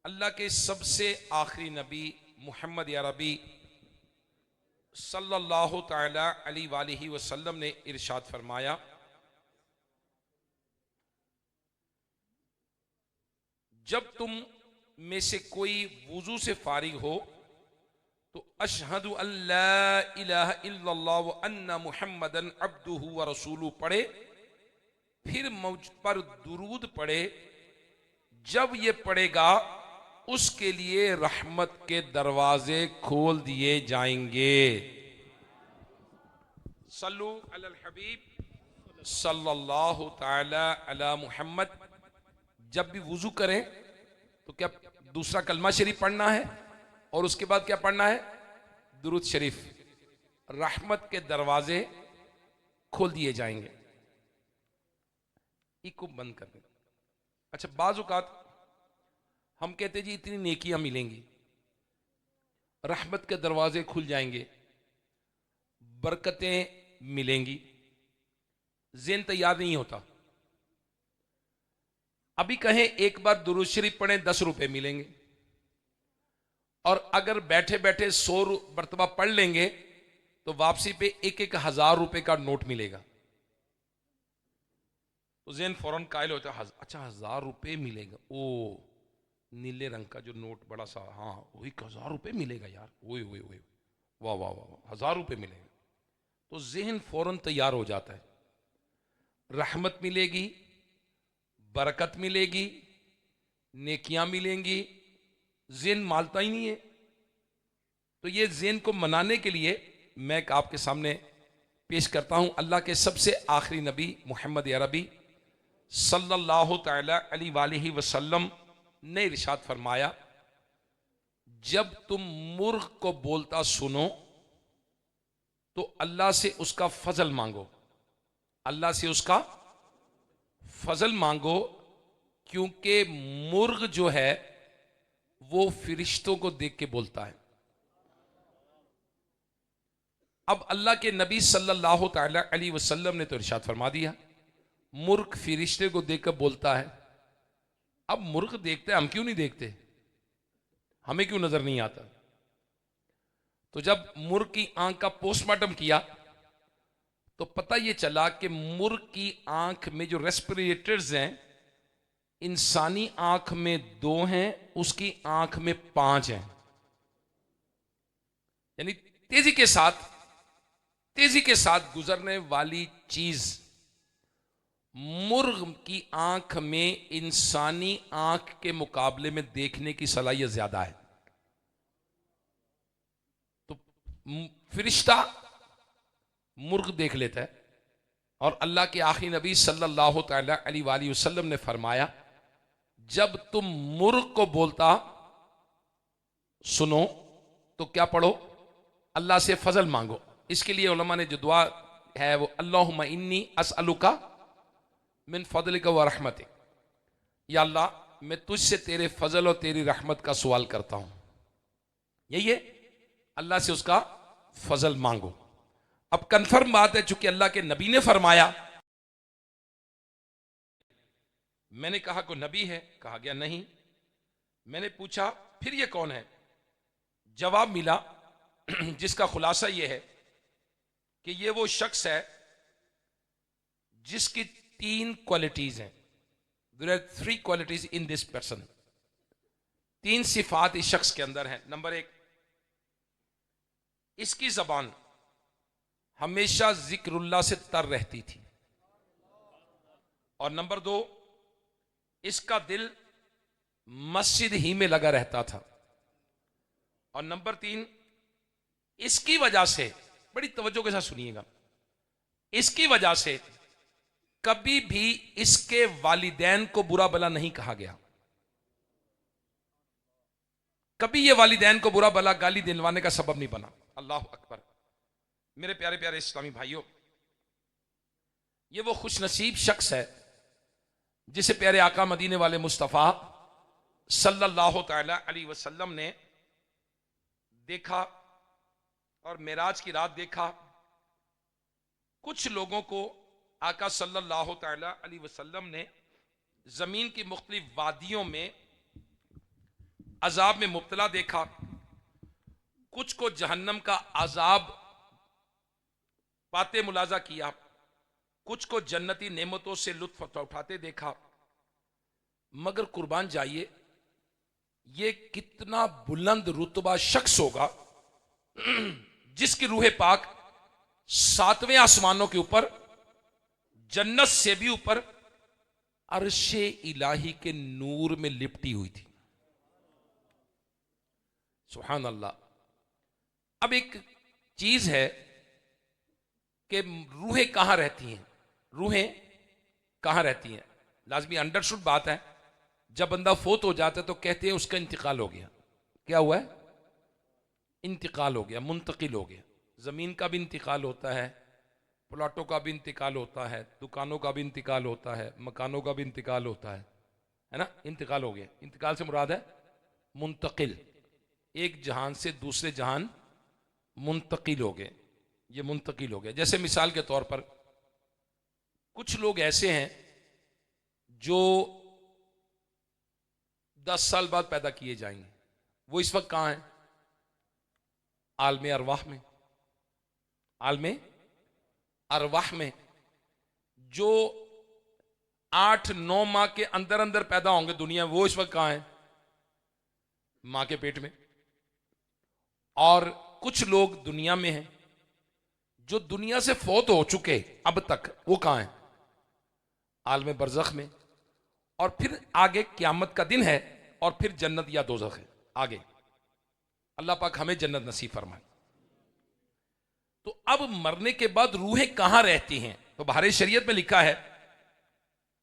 अल्लाह के सबसे आखिरी नबी मोहम्मद या रबी सल्लल्लाहु ताला अलैहि वसल्लम ने इरशाद फरमाया, जब तुम में से कोई वुजू से फारिग हो तो अशहदु अल्ला इलाहा इल्लल्लाह व अन्ना मुहम्मदन अब्दुहु व रसूलु पढ़े, फिर मुझ पर दुरूद पढ़े। जब ये पढ़ेगा उसके लिए रहमत के दरवाजे खोल दिए जाएंगे। सल्लु अलल हबीब सल्लल्लाहु ताला अला मुहम्मद। जब भी वुजू करें तो क्या दूसरा कलमा शरीफ पढ़ना है और उसके बाद क्या पढ़ना है? दुरूद शरीफ। रहमत के दरवाजे खोल दिए जाएंगे। इको बंद कर दें। अच्छा, बाज़ औक़ात हम कहते जी इतनी नेकियां मिलेंगी, रहमत के दरवाजे खुल जाएंगे, बरकतें मिलेंगी, ज़हन तैयार नहीं होता। अभी कहें एक बार दुरूद शरीफ पढ़ें 10 रुपए मिलेंगे, और अगर बैठे बैठे 100 मरतबा पढ़ लेंगे तो वापसी पे 1,000 रुपए का नोट मिलेगा। तो ज़हन फौरन कायल होता है, अच्छा 1000 रुपए मिलेगा, ओ नीले रंग का जो नोट बड़ा सा, हाँ वही 1000 रुपए मिलेगा यार, ओए ओए ओए, वाह वाह वाह, 1000 रुपए मिलेगा। तो ज़हन फौरन तैयार हो जाता है, रहमत मिलेगी, बरकत मिलेगी, नेकियां मिलेंगी, ज़हन मालता ही नहीं है। तो ये ज़हन को मनाने के लिए मैं आपके सामने पेश करता हूं अल्लाह के सबसे आखिरी नबी मोहम्मद अरबी सल्लल्लाहु ताला अलैहि वसल्लम ने इरशाद फरमाया, जब तुम मुर्ग को बोलता सुनो तो अल्लाह से उसका फजल मांगो, अल्लाह से उसका फजल मांगो, क्योंकि मुर्ग जो है वो फरिश्तों को देख के बोलता है। अब अल्लाह के नबी सल्लल्लाहु ताला अलैहि वसल्लम ने तो इरशाद फरमा दिया, मुर्ग फरिश्ते को देखकर बोलता है। अब मुर्ग देखते हैं, हम क्यों नहीं देखते? हमें क्यों नजर नहीं आता? तो जब मुर्ग की आंख का पोस्टमार्टम किया तो पता यह चला कि मुर्ग की आंख में जो रेस्पिरेटर्स हैं, इंसानी आंख में 2 हैं, उसकी आंख में 5 हैं। यानी तेजी के साथ गुजरने वाली चीज मुर्ग की आंख में इंसानी आंख के मुकाबले में देखने की सलाहियत ज्यादा है। तो फरिश्ता मुर्ग देख लेता है, और अल्लाह के आखिरी नबी सल्लल्लाहु ताला अलैहि वसल्लम ने फरमाया, जब तुम मुर्ग को बोलता सुनो तो क्या पढ़ो? अल्लाह से फजल मांगो। इसके लिए उलमा ने जो दुआ है वो अल्लाहुम्मा इन्नी अस्अलुका मिन फदलिका व रहमतिक, या अल्लाह मैं तुझसे तेरे फजल और तेरी रहमत का सवाल करता हूं। यही है, अल्लाह से उसका फजल मांगो। अब कंफर्म बात है, चूंकि अल्लाह के नबी ने फरमाया। मैंने कहा कोई नबी है? कहा गया नहीं। मैंने पूछा फिर ये कौन है? जवाब मिला जिसका खुलासा यह है कि ये वो शख्स है जिसकी 3 क्वालिटीज हैं। There are 3 qualities in this person. 3 सिफात इस शख्स के अंदर हैं। नंबर 1, इसकी जबान हमेशा जिक्रुल्लाह से तर रहती थी। और नंबर 2, इसका दिल मस्जिद ही में लगा रहता था। और नंबर 3, इसकी वजह से, बड़ी तवज्जो के साथ सुनिएगा, इसकी वजह से कभी भी इसके वालिदैन को बुरा भला नहीं कहा गया। कभी यह वालिदैन को बुरा भला गाली दिलवाने का सबब नहीं बना। अल्लाह अकबर। मेरे प्यारे प्यारे इस्लामी भाइयों, ये वो खुशनसीब शख्स है जिसे प्यारे आका मदीने वाले मुस्तफ़ा सल्लल्लाहु ताला अलैहि वसल्लम ने देखा और मेराज की रात देखा। कुछ लोगों को आका सल्लल्लाहु ताला अलैहि वसल्लम ने जमीन की मुख्तलिफ वादियों में अजाब में मुब्तला देखा, कुछ को जहन्नम का अजाब पाते मुलाजा किया, कुछ को जन्नती नेमतों से लुत्फ उठाते देखा। मगर कुर्बान जाइए, ये कितना बुलंद रुतबा शख्स होगा जिसकी रूह पाक सातवें आसमानों के ऊपर, जन्नत से भी ऊपर, अर्शे इलाही के नूर में लिपटी हुई थी। सुभान अल्लाह। अब एक चीज है कि रूहें कहां रहती हैं, रूहें कहां रहती हैं, लाजमी अंडरस्टूड बात है। जब बंदा फोत हो जाता है तो कहते हैं उसका इंतकाल हो गया। क्या हुआ है? इंतकाल हो गया, मुंतकिल हो गया। जमीन का भी इंतकाल होता है, प्लाटों का भी इंतकाल होता है, दुकानों का भी इंतकाल होता है, मकानों का भी इंतकाल होता है ना। इंतकाल हो गया। इंतकाल से मुराद है मुंतकिल, एक जहान से दूसरे जहान मुंतकिल हो गए। ये मुंतकिल हो गया। जैसे मिसाल के तौर पर कुछ लोग ऐसे हैं जो 10 साल बाद पैदा किए जाएंगे, वो इस वक्त कहां है? आलमे अरवाह में। आलमे अरवाह में। जो 8-9 माह के अंदर अंदर पैदा होंगे दुनिया में, वो इस वक्त कहां है? मां के पेट में। और कुछ लोग दुनिया में हैं जो दुनिया से फौत हो चुके अब तक, वो कहां है? आलमे बरज़ख में। और फिर आगे क़यामत का दिन है, और फिर जन्नत या दोज़ख है आगे। अल्लाह पाक हमें जन्नत नसीब फरमाए। तो अब मरने के बाद रूहें कहां रहती हैं? तो बहारे शरीयत में लिखा है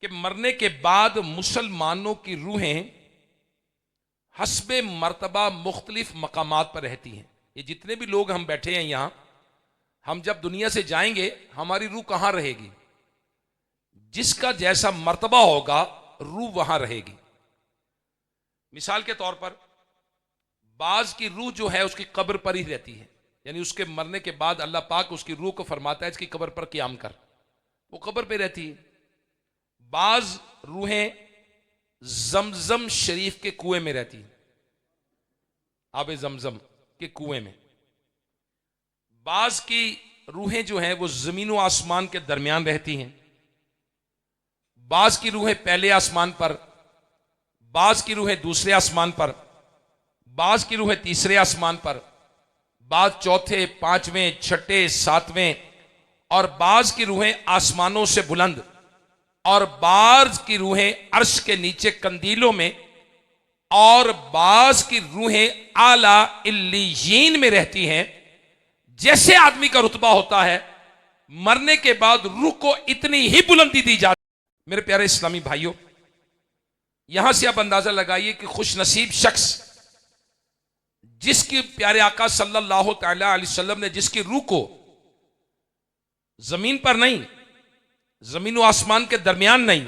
कि मरने के बाद मुसलमानों की रूहें हस्बे मर्तबा मुख्तलिफ मकामात पर रहती हैं। ये जितने भी लोग हम बैठे हैं यहां, हम जब दुनिया से जाएंगे हमारी रूह कहां रहेगी? जिसका जैसा मर्तबा होगा रूह वहां रहेगी। मिसाल के तौर पर बाज की रूह जो है उसकी कब्र पर ही रहती है, यानी उसके मरने के बाद अल्लाह पाक उसकी रूह को फरमाता है इसकी कब्र पर क़याम कर, वो कब्र पे रहती है। बाज रूहें जमजम शरीफ के कुएं में रहती है, आबे जमजम के कुएं में। बाज की रूहें जो हैं वो जमीन व आसमान के दरमियान रहती हैं। बाज की रूहें पहले आसमान पर, बाज की रूहें दूसरे आसमान पर, बाज की रूहें तीसरे आसमान पर, बाज चौथे, पांचवें, छठे, सातवें, और बाज की रूहें आसमानों से बुलंद, और बाज की रूहें अर्श के नीचे कंदीलों में, और बाज की रूहें आला इल्लीयीन में रहती हैं। जैसे आदमी का रुतबा होता है, मरने के बाद रूह को इतनी ही बुलंदी दी जाती है। मेरे प्यारे इस्लामी भाइयों, यहां से आप अंदाजा लगाइए कि खुश नसीब शख्स जिसकी प्यारे आका सल्लल्लाहु अलैहि वसल्लम ने जिसकी रूह को जमीन पर नहीं, जमीन व आसमान के दरमियान नहीं,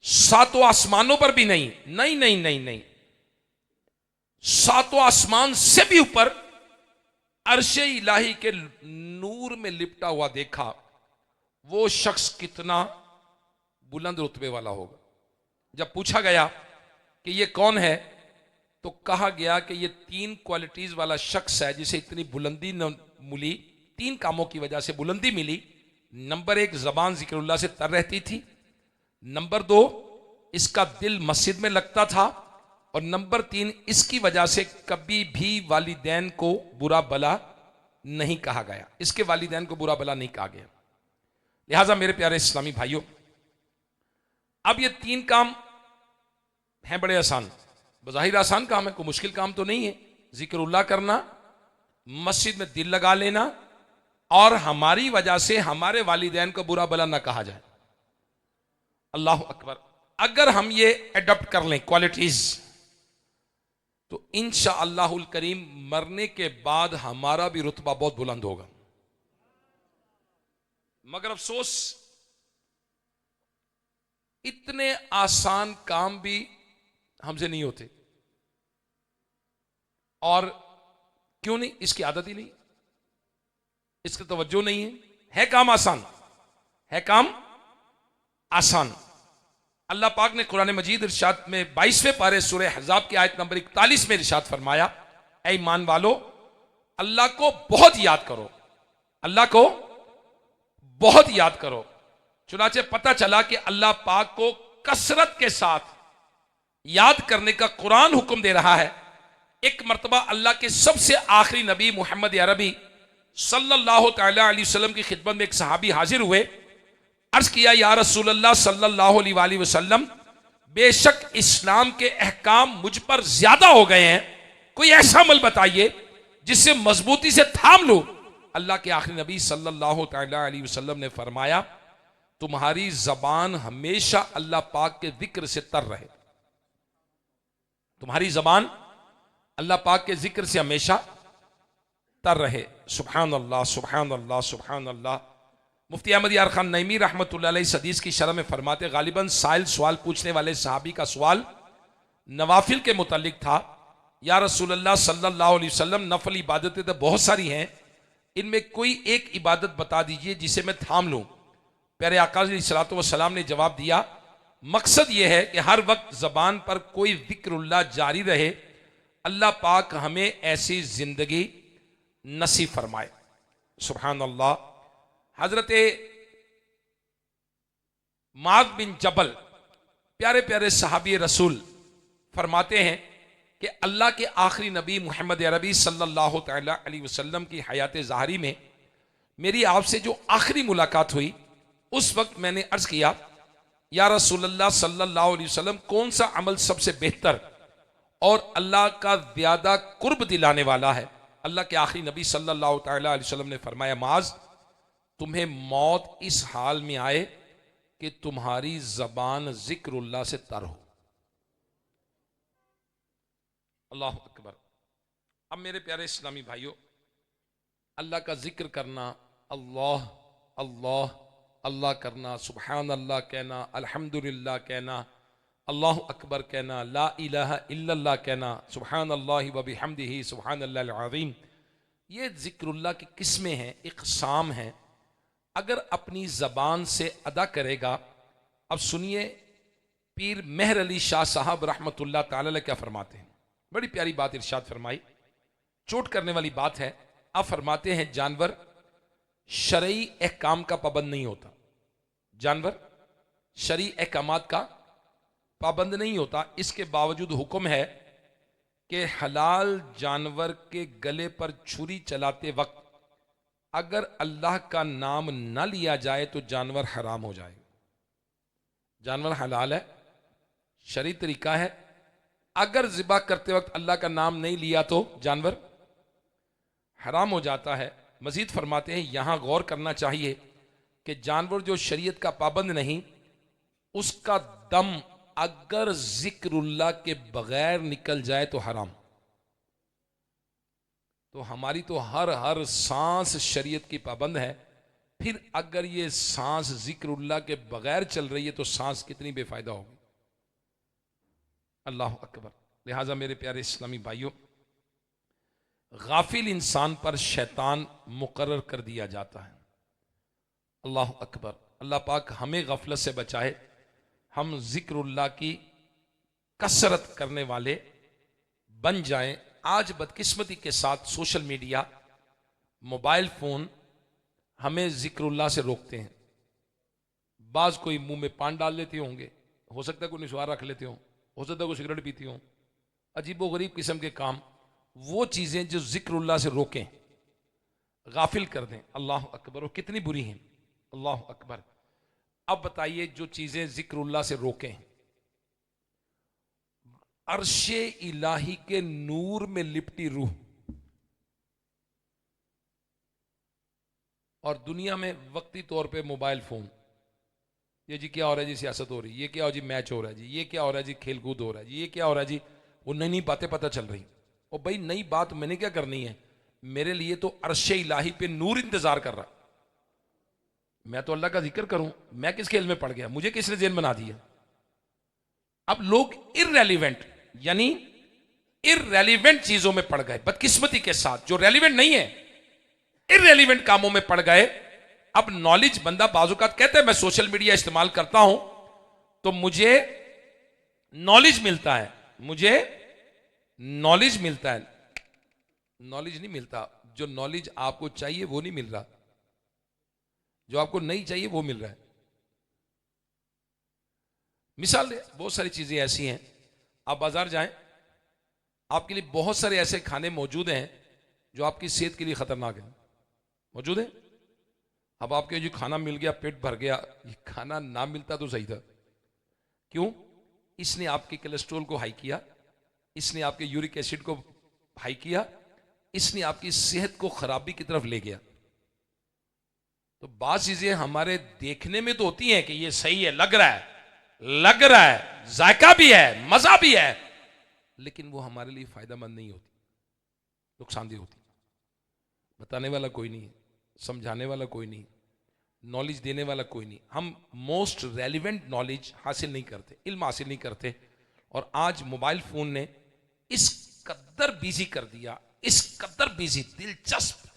सातों आसमानों पर भी नहीं, नहीं नहीं नहीं नहीं, सातों आसमान से भी ऊपर अर्शे इलाही के नूर में लिपटा हुआ देखा, वो शख्स कितना बुलंद रुतबे वाला होगा। जब पूछा गया कि ये कौन है, तो कहा गया कि ये 3 क्वालिटीज वाला शख्स है जिसे इतनी बुलंदी मिली, 3 कामों की वजह से बुलंदी मिली। नंबर 1, जबान जिक्रुल्लाह से तर रहती थी। नंबर 2, इसका दिल मस्जिद में लगता था। और नंबर 3, इसकी वजह से कभी भी वालिदैन को बुरा भला नहीं कहा गया, इसके वालिदैन को बुरा भला नहीं कहा गया। लिहाजा मेरे प्यारे इस्लामी भाइयों, अब ये 3 काम हैं बड़े आसान, बज़ाहिर आसान काम है, कोई मुश्किल काम तो नहीं है। जिक्रुल्लाह करना, मस्जिद में दिल लगा लेना, और हमारी वजह से हमारे वालिदैन को बुरा भला ना कहा जाए। अल्लाह अकबर। अगर हम ये एडॉप्ट कर लें क्वालिटीज, तो इंशाअल्लाहुल करीम मरने के बाद हमारा भी रुतबा बहुत बुलंद होगा। मगर अफसोस, इतने आसान काम भी हमसे नहीं होते। और क्यों नहीं? इसकी आदत ही नहीं, इसका तवज्जो नहीं है। है काम आसान, है काम आसान, अल्लाह पाक ने कुरान मजीद इरशाद में 22वें पारे सूरह हज़ाब की आयत नंबर 41 में इरशाद फरमाया, ऐ ईमान वालो, अल्लाह को बहुत याद करो, अल्लाह को बहुत याद करो। चुनाचे पता चला कि अल्लाह पाक को कसरत के साथ याद करने का कुरान हुक्म दे रहा है। एक मर्तबा अल्लाह के सबसे आखिरी नबी मोहम्मद अरबी सल्लल्लाहु तआला अलैहि वसल्लम की खिदमत में एक सहाबी हाजिर हुए। अर्ज किया, या रसूल अल्लाह सल्लल्लाहु अलैहि वसल्लम, बेशक इस्लाम के अहकाम मुझ पर ज्यादा हो गए हैं, कोई ऐसा अमल बताइए जिससे मजबूती से थाम लूं। अल्लाह के आखिरी नबी सल्लल्लाहु तआला अलैहि वसल्लम ने फरमाया, तुम्हारी जबान हमेशा अल्लाह पाक के जिक्र से तर रहे, तुम्हारी जबान अल्लाह पाक के जिक्र से हमेशा तर रहे। सुभान अल्लाह, सुभान अल्लाह, सुभान अल्लाह। मुफ्ती अहमद यार खान नईमी रहमतुल्लाह अलैह इस हदीस की शरह में फरमाते, गालिबन साइल सवाल पूछने वाले सहाबी का सवाल नवाफिल के मुतालिक था। या रसूलल्लाह सल्लल्लाहु अलैहि वसल्लम, नफल इबादतें तो बहुत सारी हैं, इनमें कोई एक इबादत बता दीजिए जिसे मैं थाम लूं। प्यारे आका अलैहिस्सलातु वस्सलाम ने जवाब दिया, मकसद यह है कि हर वक्त जबान पर कोई जिक्रुल्लाह जारी रहे। अल्लाह पाक हमें ऐसी जिंदगी नसीब फरमाए। सुभान अल्लाह। हजरत मुआज़ बिन जबल, प्यारे प्यारे सहाबी रसूल, फरमाते हैं कि अल्लाह के आखिरी नबी मोहम्मद अरबी सल्लल्लाहु तआला अलैहि वसल्लम की हयात ज़ाहरी में मेरी आपसे जो आखिरी मुलाकात हुई, उस वक्त मैंने अर्ज किया, या रसूलल्लाह सल्लल्लाहु अलैहि वसल्लम, कौन सा अमल सबसे बेहतर और अल्लाह का ज्यादा कुर्ब दिलाने वाला है? अल्लाह के आखिरी नबी सल्लल्लाहु तआला अलैहि वसल्लम ने फरमाया, मुआज़, तुम्हें मौत इस हाल में आए कि तुम्हारी जबान जिक्रुल्लाह से तर हो। अल्लाह अकबर। अब मेरे प्यारे इस्लामी भाइयों, अल्लाह का जिक्र करना, अल्लाह अल्लाह अल्लाह करना, सुभान अल्लाह कहना, अल्हम्दुलिल्लाह कहना, अल्लाह अकबर कहना, ला इलाहा इल्लल्लाह कहना, सुभान अल्लाहि व बिहम्दिही सुभान अल्लाहिल अज़ीम, ये जिक्रुल्लाह की किस्में हैं, इक़साम हैं। अगर अपनी ज़बान से अदा करेगा। अब सुनिए, पीर मेहर अली शाह साहब रहमतुल्लाह ताला अलैह क्या फरमाते हैं, बड़ी प्यारी बात इरशाद फरमाई, चोट करने वाली बात है। आप फरमाते हैं, जानवर शरई अहकाम का पाबंद नहीं होता, जानवर शरई अहकामात का पाबंद नहीं होता, इसके बावजूद हुक्म है कि हलाल जानवर के गले पर छुरी चलाते वक्त अगर अल्लाह का नाम न लिया जाए तो जानवर हराम हो जाएगा। जानवर हलाल है, शरई तरीका है, अगर ज़िबा करते वक्त अल्लाह का नाम नहीं लिया तो जानवर हराम हो जाता है। मजीद फरमाते हैं, यहां गौर करना चाहिए कि जानवर जो शरीयत का पाबंद नहीं, उसका दम अगर जिक्रुल्लाह के बगैर निकल जाए तो हराम। तो हमारी तो हर सांस शरीयत की पाबंद है, फिर अगर ये सांस जिक्रुल्लाह के बगैर चल रही है तो सांस कितनी बेफायदा होगी। अल्लाह अकबर। लिहाजा मेरे प्यारे इस्लामी भाइयों, गाफिल इंसान पर शैतान मुकर्रर कर दिया जाता है। अल्लाह अकबर। अल्लाह पाक हमें गफलत से बचाए, हम जिक्रुल्लाह की कसरत करने वाले बन जाएं। आज बदकिस्मती के साथ सोशल मीडिया, मोबाइल फोन हमें जिक्रुल्लाह से रोकते हैं। बाज कोई मुंह में पान डाल लेते होंगे, हो सकता है कोई निशवार रख लेते हो सकता है कोई सिगरेट पीती हो, अजीबो गरीब किस्म के काम, वो चीजें जो जिक्रुल्लाह से रोकें, गाफिल कर दें। अल्लाह अकबर। और कितनी बुरी हैं। अल्लाह अकबर। अब बताइए, जो चीजें जिक्रुल्लाह से रोकें, अर्शे इलाही के नूर में लिपटी रूह, और दुनिया में वक्ती तौर पे मोबाइल फोन, ये जी क्या हो रहा है जी, सियासत हो रही है, ये क्या हो जी, मैच हो रहा है जी, ये क्या हो रहा है जी, खेल कूद हो रहा है जी, ये क्या हो रहा है जी, वो नई नई बातें पता चल रही। और भाई नई बात मैंने क्या करनी है, मेरे लिए तो अर्शे इलाही पे नूर इंतजार कर रहा। मैं तो अल्लाह का जिक्र करूं, मैं किस खेल में पड़ गया, मुझे किसने जेन बना दिया। अब लोग इररेलीवेंट यानी इररेलीवेंट चीजों में पड़ गए, बदकिस्मती के साथ, जो रेलिवेंट नहीं है, इररेलीवेंट कामों में पड़ गए। अब नॉलेज बंदा बाजुकात कहता है मैं सोशल मीडिया इस्तेमाल करता हूं, तो मुझे नॉलेज मिलता है, मुझे नॉलेज मिलता है। नॉलेज नहीं मिलता, जो नॉलेज आपको चाहिए वो नहीं मिल रहा, जो आपको नहीं चाहिए वो मिल रहा है। मिसाल बहुत सारी चीजें ऐसी हैं, आप बाजार जाएं, आपके लिए बहुत सारे ऐसे खाने मौजूद हैं जो आपकी सेहत के लिए खतरनाक है, मौजूद है। अब आपके जो खाना मिल गया, पेट भर गया, ये खाना ना मिलता तो सही था। क्यों? इसने आपके कोलेस्ट्रॉल को हाई किया, इसने आपके यूरिक एसिड को हाई किया, इसने आपकी सेहत को खराबी की तरफ ले गया। तो बात चीजें हमारे देखने में तो होती हैं कि ये सही है, लग रहा है, लग रहा है, जायका भी है, मजा भी है, लेकिन वो हमारे लिए फायदेमंद नहीं होती, नुकसानदेह होती। बताने वाला कोई नहीं है, समझाने वाला कोई नहीं, नॉलेज देने वाला कोई नहीं। हम मोस्ट रेलिवेंट नॉलेज हासिल नहीं करते, इल्म हासिल नहीं करते। और आज मोबाइल फोन ने इस कदर बिजी कर दिया, इस कदर बिजी, दिलचस्प,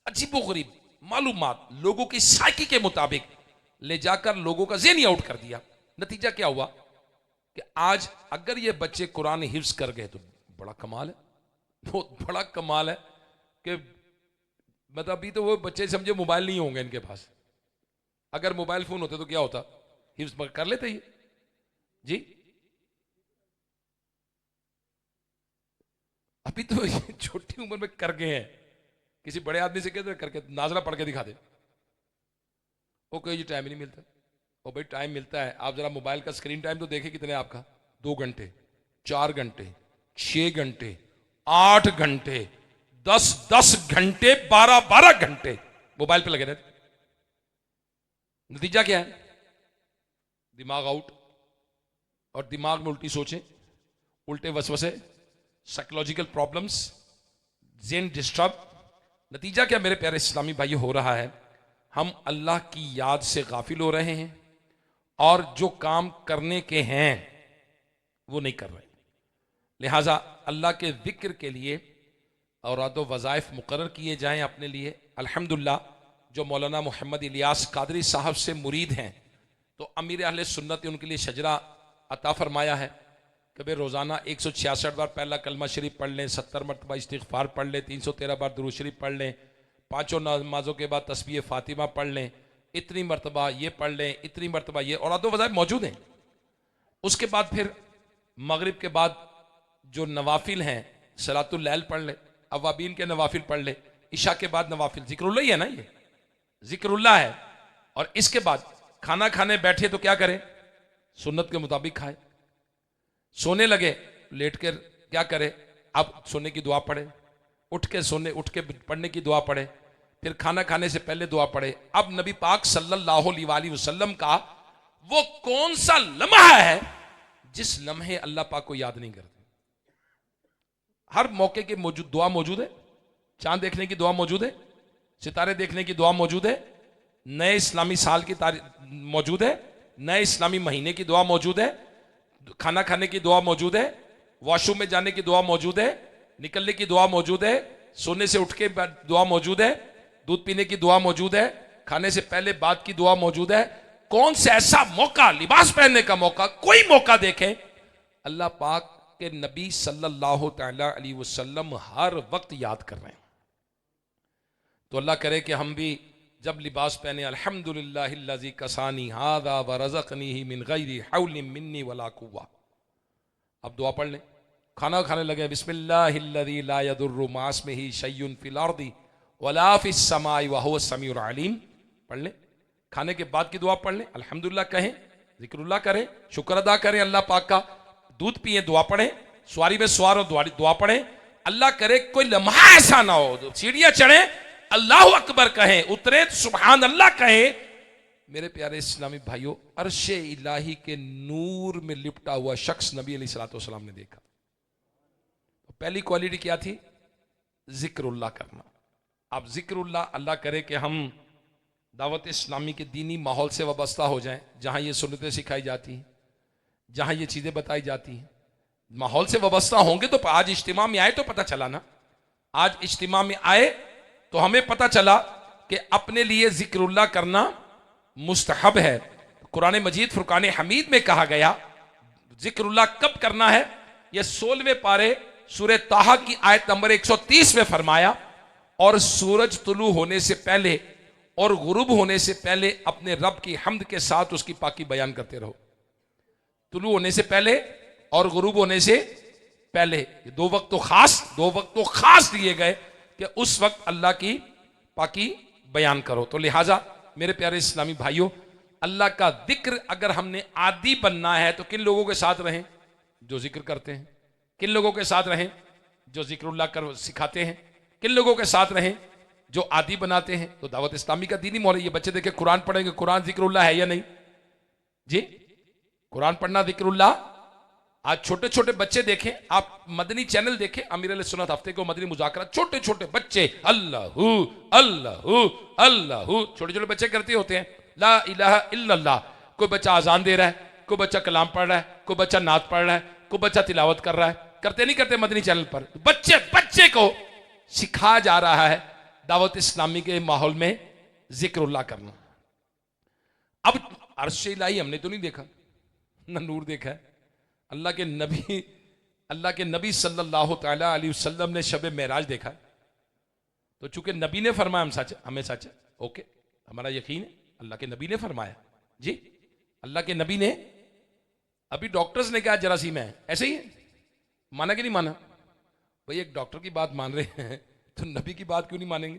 अजीबोगरीब मालूमात लोगों की साइकी के मुताबिक ले जाकर लोगों का ज़हन आउट कर दिया। नतीजा क्या हुआ कि आज अगर ये बच्चे कुरान हिफ्ज कर गए तो बड़ा कमाल है, बहुत बड़ा कमाल है कि मतलब अभी तो वो बच्चे समझे मोबाइल नहीं होंगे इनके पास, अगर मोबाइल फोन होते तो क्या होता, हिफ्ज कर लेते ये जी। अभी तो छोटी उम्र में कर गए हैं, किसी बड़े आदमी से कहते करके नाजरा पढ़ के दिखा दे, वो कोई टाइम ही नहीं मिलता। और भाई टाइम मिलता है, आप जरा मोबाइल का स्क्रीन टाइम तो देखें कितने आपका, 2 घंटे, 4 घंटे, 6 घंटे, 8 घंटे, 10 घंटे, 12 घंटे मोबाइल पे लगे रहते। नतीजा क्या है? दिमाग आउट, और दिमाग में उल्टी सोचें, उल्टे वसवसे, साइकोलॉजिकल प्रॉब्लम्स, ज़हन डिस्टर्ब। नतीजा क्या मेरे प्यारे इस्लामी भाई हो रहा है? हम अल्लाह की याद से गाफिल हो रहे हैं और जो काम करने के हैं वो नहीं कर रहे। लिहाजा अल्लाह के जिक्र के लिए औरात वज़ाइफ मुकर्रर किए जाएं अपने लिए। अल्हम्दुलिल्लाह जो मौलाना मोहम्मद इलियास कादरी साहब से मुरीद हैं, तो अमीर अहले सुन्नत ने उनके लिए शजरा अता फरमाया है कि भाई रोज़ाना 166 बार पहला कलमा शरीफ पढ़ लें, 70 मरतबा इस्तिग़फ़ार पढ़ लें, 313 बार दुरूद शरीफ पढ़ लें, 5 नमाजों के बाद तस्बीह फ़ातिमा पढ़ लें, इतनी मरतबा ये पढ़ लें, इतनी मरतबा ये, और आदो वज़ाइफ मौजूद हैं। उसके बाद फिर मगरिब के बाद जो नवाफिल हैं, सलातुल लैल पढ़ ले, अवाबीन के नवाफिल पढ़ ले, इशा के बाद नवाफिल, जिक्रुल्लाह ही है ना, ये जिक्रुल्लाह है। और इसके बाद खाना खाने बैठे तो क्या करें? सुन्नत के मुताबिक खाए। सोने लगे लेट कर क्या करे? अब सोने की दुआ पढ़े, उठ के पढ़ने की दुआ पढ़े, फिर खाना खाने से पहले दुआ पढ़े। अब नबी पाक सल्लल्लाहु अलैहि वसल्लम का वो कौन सा लम्हा है जिस लम्हे अल्लाह पाक को याद नहीं करते? हर मौके की मौजूद दुआ मौजूद है, चांद देखने की दुआ मौजूद है, सितारे देखने की दुआ मौजूद है, नए इस्लामी साल की तारीख मौजूद है, नए इस्लामी महीने की दुआ मौजूद है, खाना खाने की दुआ मौजूद है, वॉशरूम में जाने की दुआ मौजूद है, निकलने की दुआ मौजूद है, सोने से उठ के दुआ मौजूद है, दूध पीने की दुआ मौजूद है, खाने से पहले बाद की दुआ मौजूद है। कौन सा ऐसा मौका, लिबास पहनने का मौका, कोई मौका देखें, अल्लाह पाक के नबी सल्लल्लाहु तआला अलैहि वसल्लम हर वक्त याद कर रहे हैं। तो अल्लाह करे कि हम भी जब लिबास पहने, अल्हम्दुलिल्लाहिल्लज़ी कसानी हादा व रज़क़नीही मिन गैरि हौलिन मिन्नी वला कुव्वा। अब दुआ पढ़ लें। खाना खाने लगे, बिस्मिल्लाहिल्लज़ी ला यदुर्रु मा इस्मिही शैउन फिल अर्दि वला फिस समाई व हुवस समीउल अलीम पढ़ लें। खाने के बाद की दुआ पढ़ लें, अल्हम्दुलिल्लाह कहें, जिक्रुल्लाह करें, शुक्र अदा करें अल्लाह पाक का। दूध पिए दुआ पढ़ें, सवारी में सवार हो दुआ पढ़ें। अल्लाह करे कोई लम्हा ऐसा ना हो, सीढ़ियां चढ़े अल्लाहु अकबर कहें, उतरे सुभान अल्लाह कहें। मेरे प्यारे इस्लामी भाइयों, अर्शे इलाही के नूर में लिपटा हुआ शख्स नबी अलैहिस्सलातु वस्सलाम ने देखा। तो पहली क्वालिटी क्या थी? जिक्रुल्लाह करना। अब जिक्रुल्लाह, अल्लाह करे कि हम दावत इस्लामी के दीनी माहौल से वाबस्ता हो जाएं, जहां ये सुन्नतें सिखाई जाती हैं, जहां ये चीजें बताई जाती हैं। माहौल से वाबस्ता होंगे तो आज इज्तिमा में आए तो पता चला ना, आज इज्तिमा में आए तो हमें पता चला कि अपने लिए जिक्रुल्लाह करना मुस्तहब है। कुरान मजीद फुरकान हमीद में कहा गया जिक्रुल्लाह कब करना है, यह 16वें पारे सूरह ताहा की आयत नंबर 130 में फरमाया, और सूरज तुलू होने से पहले और गुरूब होने से पहले अपने रब की हम्द के साथ उसकी पाकी बयान करते रहो। तुलू होने से पहले और गुरूब होने से पहले, दो वक्त तो खास दिए गए कि उस वक्त अल्लाह की पाकी बयान करो। तो लिहाजा मेरे प्यारे इस्लामी भाइयों, अल्लाह का जिक्र अगर हमने आदी बनना है तो किन लोगों के साथ रहें? जो जिक्र करते हैं। किन लोगों के साथ रहें? जो जिक्रुल्लाह कर सिखाते हैं। किन लोगों के साथ रहें? जो आदी बनाते हैं। तो दावत इस्लामी का दीनी मौल, ये बच्चे देखे कुरान पढ़ेंगे, कुरान जिक्रुल्लाह है या नहीं जी? कुरान पढ़ना जिक्रुल्लाह। आज छोटे छोटे बच्चे देखें, आप मदनी चैनल देखें, अमीर अल सुन्नत हफ्ते को मदनी मुजाकरा, छोटे छोटे बच्चे अल्लाहू अल्लाहू अल्लाहू, छोटे छोटे बच्चे करते होते हैं ला इलाहा इल्लल्लाह। कोई बच्चा आजान दे रहा है, कोई बच्चा कलाम पढ़ रहा है, कोई बच्चा नात पढ़ रहा है, कोई बच्चा तिलावत कर रहा है। करते नहीं करते मदनी चैनल पर? बच्चे बच्चे को सिखाया जा रहा है दावत इस्लामी के माहौल में जिक्रुल्लाह करना। अब अर्श इलाही हमने तो नहीं देखा, ना नूर देखा है। अल्लाह के नबी सल्लल्लाहु तआला अलैहि वसल्लम ने शब मेराज देखा। तो चूंकि नबी ने फरमाया हम सच, हमें सच है, ओके, हमारा यकीन है अल्लाह के नबी ने फरमाया जी। अल्लाह के नबी ने, अभी डॉक्टर्स ने कहा जरासीम है, ऐसे ही है, माना कि नहीं माना? भाई एक डॉक्टर की बात मान रहे हैं तो नबी की बात क्यों नहीं मानेंगे?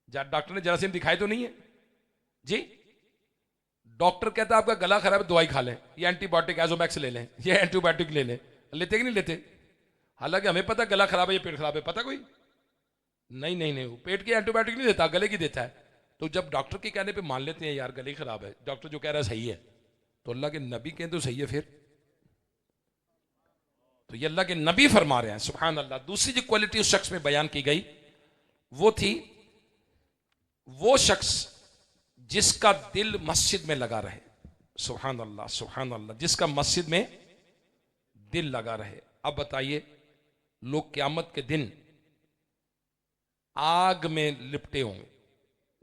डॉक्टर ने जरासीम दिखाए तो नहीं है जी। डॉक्टर कहता है आपका गला खराब है, दवाई खा लें, ये एंटीबायोटिक एजोमैक्स ले लें, ये एंटीबायोटिक ले लें। लेते कि नहीं लेते? हालांकि हमें पता गला खराब है, ये पेट खराब है, पता कोई नहीं नहीं नहीं, वो पेट की एंटीबायोटिक नहीं देता, गले की देता है। तो जब डॉक्टर के कहने पे मान लेते हैं यार गले खराब है, डॉक्टर जो कह रहा है सही है, तो अल्लाह के नबी कहें तो सही है फिर? तो ये अल्लाह के नबी फरमा रहे हैं, सुभान अल्लाह। दूसरी जो क्वालिटी उस शख्स में बयान की गई वो थी, वो शख्स जिसका दिल मस्जिद में लगा रहे। सुभान अल्लाह सुभान अल्लाह, जिसका मस्जिद में दिल लगा रहे। अब बताइए, लोग क़यामत के दिन आग में लिपटे होंगे,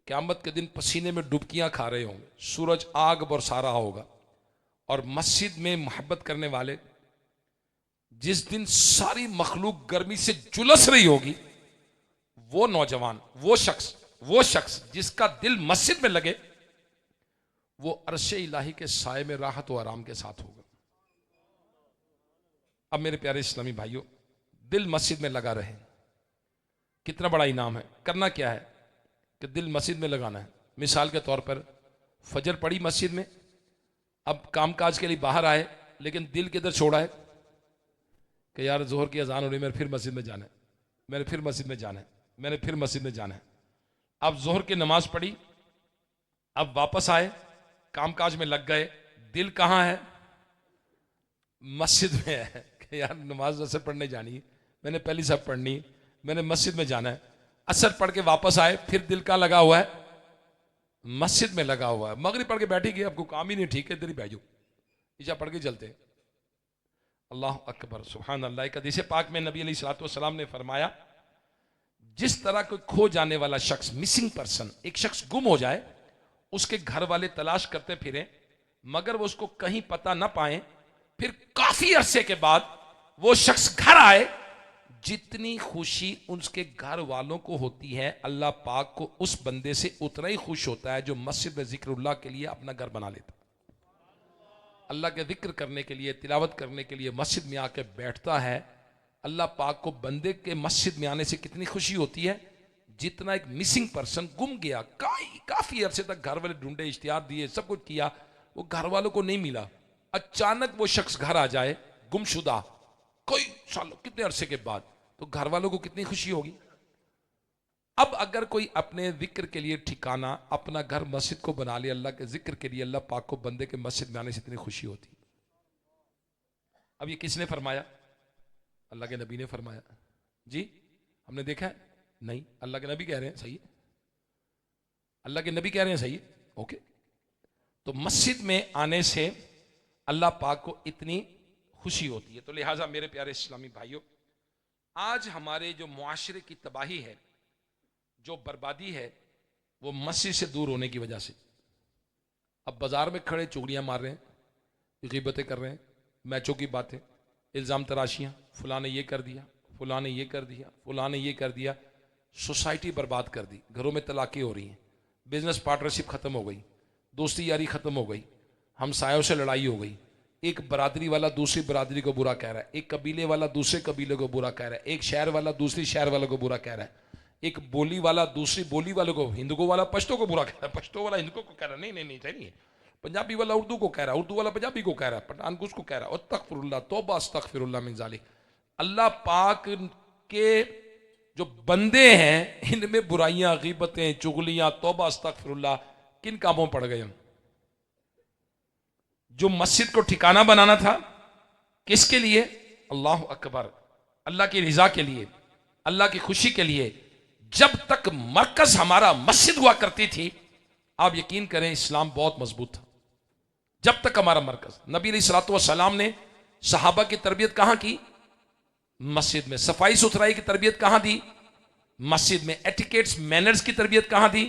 क़यामत के दिन पसीने में डुबकियां खा रहे होंगे, सूरज आग बरसा रहा होगा, और मस्जिद में मोहब्बत करने वाले, जिस दिन सारी मखलूक गर्मी से झुलस रही होगी, वो नौजवान, वो शख्स जिसका दिल मस्जिद में लगे, वो अर्श इलाही के साए में राहत और आराम के साथ होगा। अब मेरे प्यारे इस्लामी भाइयों, दिल मस्जिद में लगा रहे, कितना बड़ा इनाम है। करना क्या है कि दिल मस्जिद में लगाना है। मिसाल के तौर पर फजर पड़ी मस्जिद में, अब कामकाज के लिए बाहर आए, लेकिन दिल किधर छोड़ा है कि यार जोहर की अजान हो रही, मैंने फिर मस्जिद में जाना है, मैंने फिर मस्जिद में जाना है, मैंने फिर मस्जिद में जाना है। अब जोहर की नमाज पढ़ी, अब वापस आए, कामकाज में लग गए, दिल कहाँ है? मस्जिद में है कि यार नमाज असर पढ़ने जानी है, मैंने पहली सब पढ़नी है, मैंने मस्जिद में जाना है। असर पढ़ के वापस आए, फिर दिल कहाँ लगा हुआ है? मस्जिद में लगा हुआ है। मगरिब पढ़ के बैठी गई, आपको काम ही नहीं, ठीक है इधर ही बैठ जाओ, ईशा पढ़ के चलते। अल्लाह अकबर सुभान अल्लाह। एक हदीस पाक में नबी अलैहिस्सलातु वस्सलाम ने फरमाया, जिस तरह कोई खो जाने वाला शख्स, मिसिंग पर्सन, एक शख्स गुम हो जाए, उसके घर वाले तलाश करते फिरें मगर वो उसको कहीं पता ना पाए, फिर काफी अरसे के बाद वो शख्स घर आए, जितनी खुशी उसके घर वालों को होती है, अल्लाह पाक को उस बंदे से उतना ही खुश होता है जो मस्जिद में जिक्रुल्लाह के लिए अपना घर बना लेता। अल्लाह के जिक्र करने के लिए, तिलावत करने के लिए मस्जिद में आके बैठता है, अल्लाह पाक को बंदे के मस्जिद में आने से कितनी खुशी होती है, जितना एक मिसिंग पर्सन गुम गया, काफी अरसे तक घर वाले ढूंढे, इश्तिहार दिए, सब कुछ किया, वो घर वालों को नहीं मिला, अचानक वो शख्स घर आ जाए गुमशुदा, कोई सालों कितने अरसे के बाद, तो घर वालों को कितनी खुशी होगी। अब अगर कोई अपने जिक्र के लिए ठिकाना, अपना घर मस्जिद को बना ले अल्लाह के जिक्र के लिए, अल्लाह पाक को बंदे के मस्जिद में आने से इतनी खुशी होती। अब ये किसने फरमाया? अल्लाह के नबी ने फरमाया जी। हमने देखा है? नहीं, अल्लाह के नबी कह रहे हैं, सही है, अल्लाह के नबी कह रहे हैं, सही है, ओके। तो मस्जिद में आने से अल्लाह पाक को इतनी खुशी होती है। तो लिहाजा मेरे प्यारे इस्लामी भाइयों, आज हमारे जो मुआशरे की तबाही है, जो बर्बादी है, वो मस्जिद से दूर होने की वजह से। अब बाजार में खड़े चुगलियां मार रहे हैं, गीबतें कर रहे हैं, मैचों की बातें, इल्ज़ाम तराशियां, फलां ने ये कर दिया, फलां ने ये कर दिया, फलां ने ये कर दिया। सोसाइटी बर्बाद कर दी, घरों में तलाक़ें हो रही हैं, बिजनेस पार्टनरशिप ख़त्म हो गई, दोस्ती यारी ख़त्म हो गई, हमसायों से लड़ाई हो गई, एक बरादरी वाला दूसरी बरादरी को बुरा कह रहा है, एक कबीले वाला दूसरे कबीले को बुरा कह रहा है, एक शहर वाला दूसरी शहर वाले को बुरा कह रहा है, एक बोली वाला दूसरी बोली वाले को, हिंदुओं वाला पश्तो को बुरा कह रहा है, पश्तो वाला हिंदुओं को कह रहा है, नहीं नहीं नहीं सही नहीं है, पंजाबी वाला उर्दू को कह रहा है, उर्दू वाला पंजाबी को कह रहा है, पठान को उसको कह रहा है, अस्तगफिरुल्लाह तौबा अस्तगफिरुल्लाह मिन ज़ालिक। अल्लाह पाक के जो बंदे हैं इनमें बुराइयां, गीबतें, चुगलियां, तौबा अस्तगफिरुल्लाह किन कामों पड़ गए हम? जो मस्जिद को ठिकाना बनाना था, किसके लिए? अल्लाह अकबर, अल्लाह की रिजा के लिए, अल्लाह की खुशी के लिए। जब तक मरकज हमारा मस्जिद हुआ करती थी, आप यकीन करें इस्लाम बहुत मजबूत था। जब तक हमारा मरकज, नबी अलैहिस्सलातु वस्सलाम ने सहाबा की तरबियत कहां की? मस्जिद में। सफाई सुथराई की तरबियत कहां दी? मस्जिद में। एटिकेट्स, मैनर्स की तरबियत कहां दी?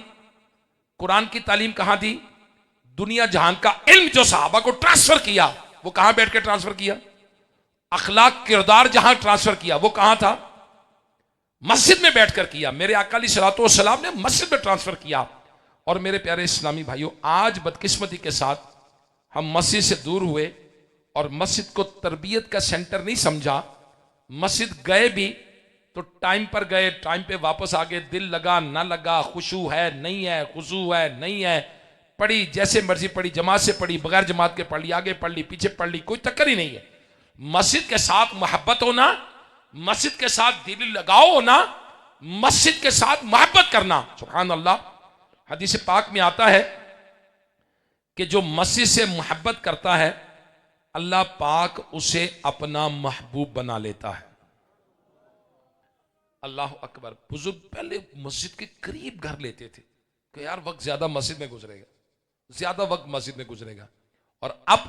कुरान की तालीम कहां दी? दुनिया जहान का इल्म जो सहाबा को ट्रांसफर किया, वो कहां बैठ के ट्रांसफर किया? अखलाक, किरदार जहां ट्रांसफर किया, वो कहां था? मस्जिद में बैठकर किया। मेरे आका अलैहिस्सलातु वस्सलाम ने मस्जिद में ट्रांसफर किया। और मेरे प्यारे इस्लामी भाइयों, आज बदकिस्मती के साथ हम मस्जिद से दूर हुए और मस्जिद को तरबियत का सेंटर नहीं समझा। मस्जिद गए भी तो टाइम पर गए, टाइम पे वापस आ गए, दिल लगा ना लगा, खुशू है नहीं है, खुशू है नहीं है, पढ़ी जैसे मर्जी पढ़ी, जमात से पढ़ी, बगैर जमात के पढ़ ली, आगे पढ़ ली, पीछे पढ़ ली, कोई चक्कर ही नहीं है। मस्जिद के साथ मोहब्बत होना, मस्जिद के साथ दिल लगाओ होना, मस्जिद के साथ मोहब्बत करना। सुभान अल्लाह, हदीस पाक में आता है कि जो मस्जिद से मोहब्बत करता है, अल्लाह पाक उसे अपना महबूब बना लेता है। अल्लाह अकबर। बुजुर्ग पहले मस्जिद के करीब घर लेते थे कि यार वक्त ज्यादा मस्जिद में गुजरेगा, ज्यादा वक्त मस्जिद में गुजरेगा। और अब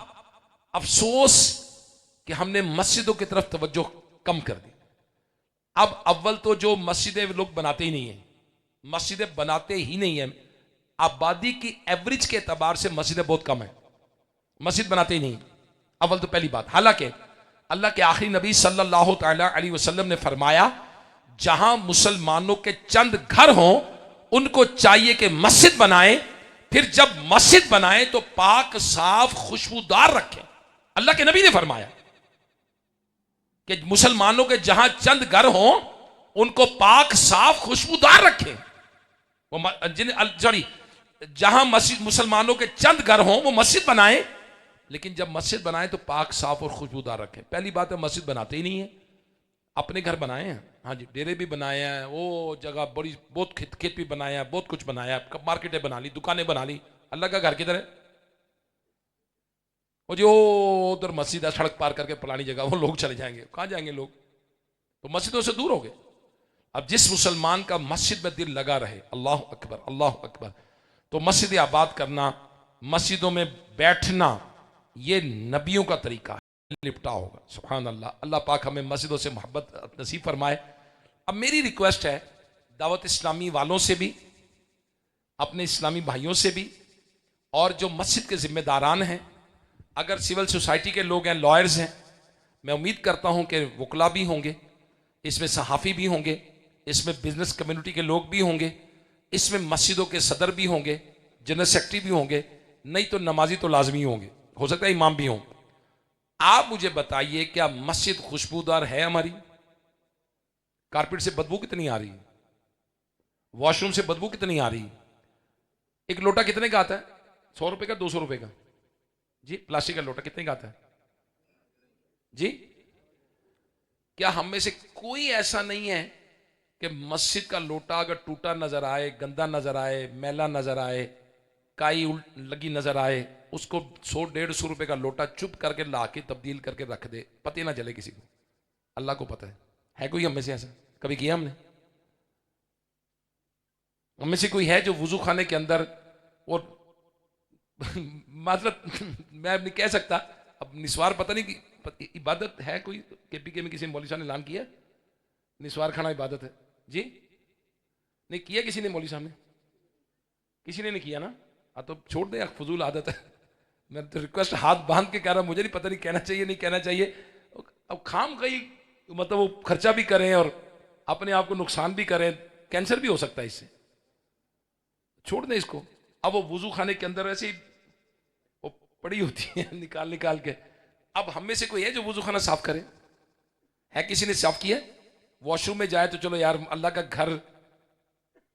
अफसोस कि हमने मस्जिदों की तरफ तवज्जो कम कर दी। अब अव्वल तो जो मस्जिदें लोग बनाते ही नहीं है, मस्जिदें बनाते ही नहीं है। आबादी की एवरेज के एतबार से मस्जिदें बहुत कम है, मस्जिद बनाते ही नहीं अव्वल तो पहली बात। हालांकि अल्लाह के आखिरी नबी सल्लल्लाहु तआला अलैहि वसल्लम ने फरमाया, जहां मुसलमानों के चंद घर हों उनको चाहिए कि मस्जिद बनाएं, फिर जब मस्जिद बनाएं तो पाक साफ खुशबूदार रखें। अल्लाह के नबी ने फरमाया कि मुसलमानों के जहां चंद घर हों उनको पाक साफ खुशबूदार रखें। सॉरी, जहां मस्जिद मुसलमानों के चंद घर हों वो मस्जिद बनाएं, लेकिन जब मस्जिद बनाएं तो पाक साफ और खुशबूदार रखें। पहली बात है, मस्जिद बनाते ही नहीं है, अपने घर बनाए हैं। हाँ जी, डेरे भी बनाए हैं, वो जगह बड़ी बहुत खेत भी बनाया है, बहुत कुछ बनाया है, मार्केटें बना ली, दुकानें बना ली। अल्लाह का घर किधर है? वो जो उधर मस्जिद है, सड़क पार करके फलानी जगह, वो लोग चले जाएंगे, कहाँ जाएंगे लोग? तो मस्जिदों से दूर हो गए। अब जिस मुसलमान का मस्जिद में दिल लगा रहे, अल्लाह अकबर अल्लाह अकबर, तो मस्जिद आबाद करना, मस्जिदों में बैठना, ये नबियों का तरीका है, लिपटा होगा। सुभान अल्लाह। अल्लाह पाक हमें मस्जिदों से मोहब्बत नसीब फरमाए। अब मेरी रिक्वेस्ट है दावत इस्लामी वालों से भी, अपने इस्लामी भाइयों से भी, और जो मस्जिद के जिम्मेदारान हैं, अगर सिविल सोसाइटी के लोग हैं, लॉयर्स हैं, मैं उम्मीद करता हूं कि वकला भी होंगे इसमें, सहाफ़ी भी होंगे इसमें, बिजनेस कम्युनिटी के लोग भी होंगे इसमें, मस्जिदों के सदर भी होंगे, जनरल सेक्रेटरी भी होंगे, नहीं तो नमाजी तो लाजमी होंगे, हो सकता है इमाम भी हों। आप मुझे बताइए, क्या मस्जिद खुशबूदार है हमारी? कारपेट से बदबू कितनी आ रही है, वॉशरूम से बदबू कितनी आ रही है। एक लोटा कितने का आता है? 100 रुपए का, 200 रुपए का? जी, प्लास्टिक का लोटा कितने का आता है जी? क्या हम में से कोई ऐसा नहीं है कि मस्जिद का लोटा अगर टूटा नजर आए, गंदा नजर आए, मैला नजर आए, काई लगी नजर आए, उसको 100-150 रुपए का लोटा चुप करके ला के तब्दील करके रख दे, पता ना चले किसी को? अल्लाह को पता है कोई हम में से ऐसा कभी किया हमने? हम में से कोई है जो वुजू खाने के अंदर और मतलब मैं नहीं कह सकता, अब निस्वार पता नहीं कि इबादत है कोई? केपीके में किसी मौलवी साहब ने ऐलान किया निस्वार खाना इबादत है जी? नहीं किया किसी ने? मौलवी साहब ने? किसी ने नहीं किया ना? तो छोड़ दे, फजूल आदत है। मैं तो रिक्वेस्ट हाथ बांध के कह रहा हूँ, मुझे नहीं पता नहीं कहना चाहिए नहीं कहना चाहिए। अब खाम कहीं मतलब वो खर्चा भी करें और अपने आप को नुकसान भी करें, कैंसर भी हो सकता है इससे। छोड़ दें इसको। अब वो वुजू खाने के अंदर ऐसे ही वो पड़ी होती है निकाल निकाल के। अब हम में से कोई है जो वुजू खाना साफ करे? है किसी ने साफ किया? वॉशरूम में जाए तो चलो यार,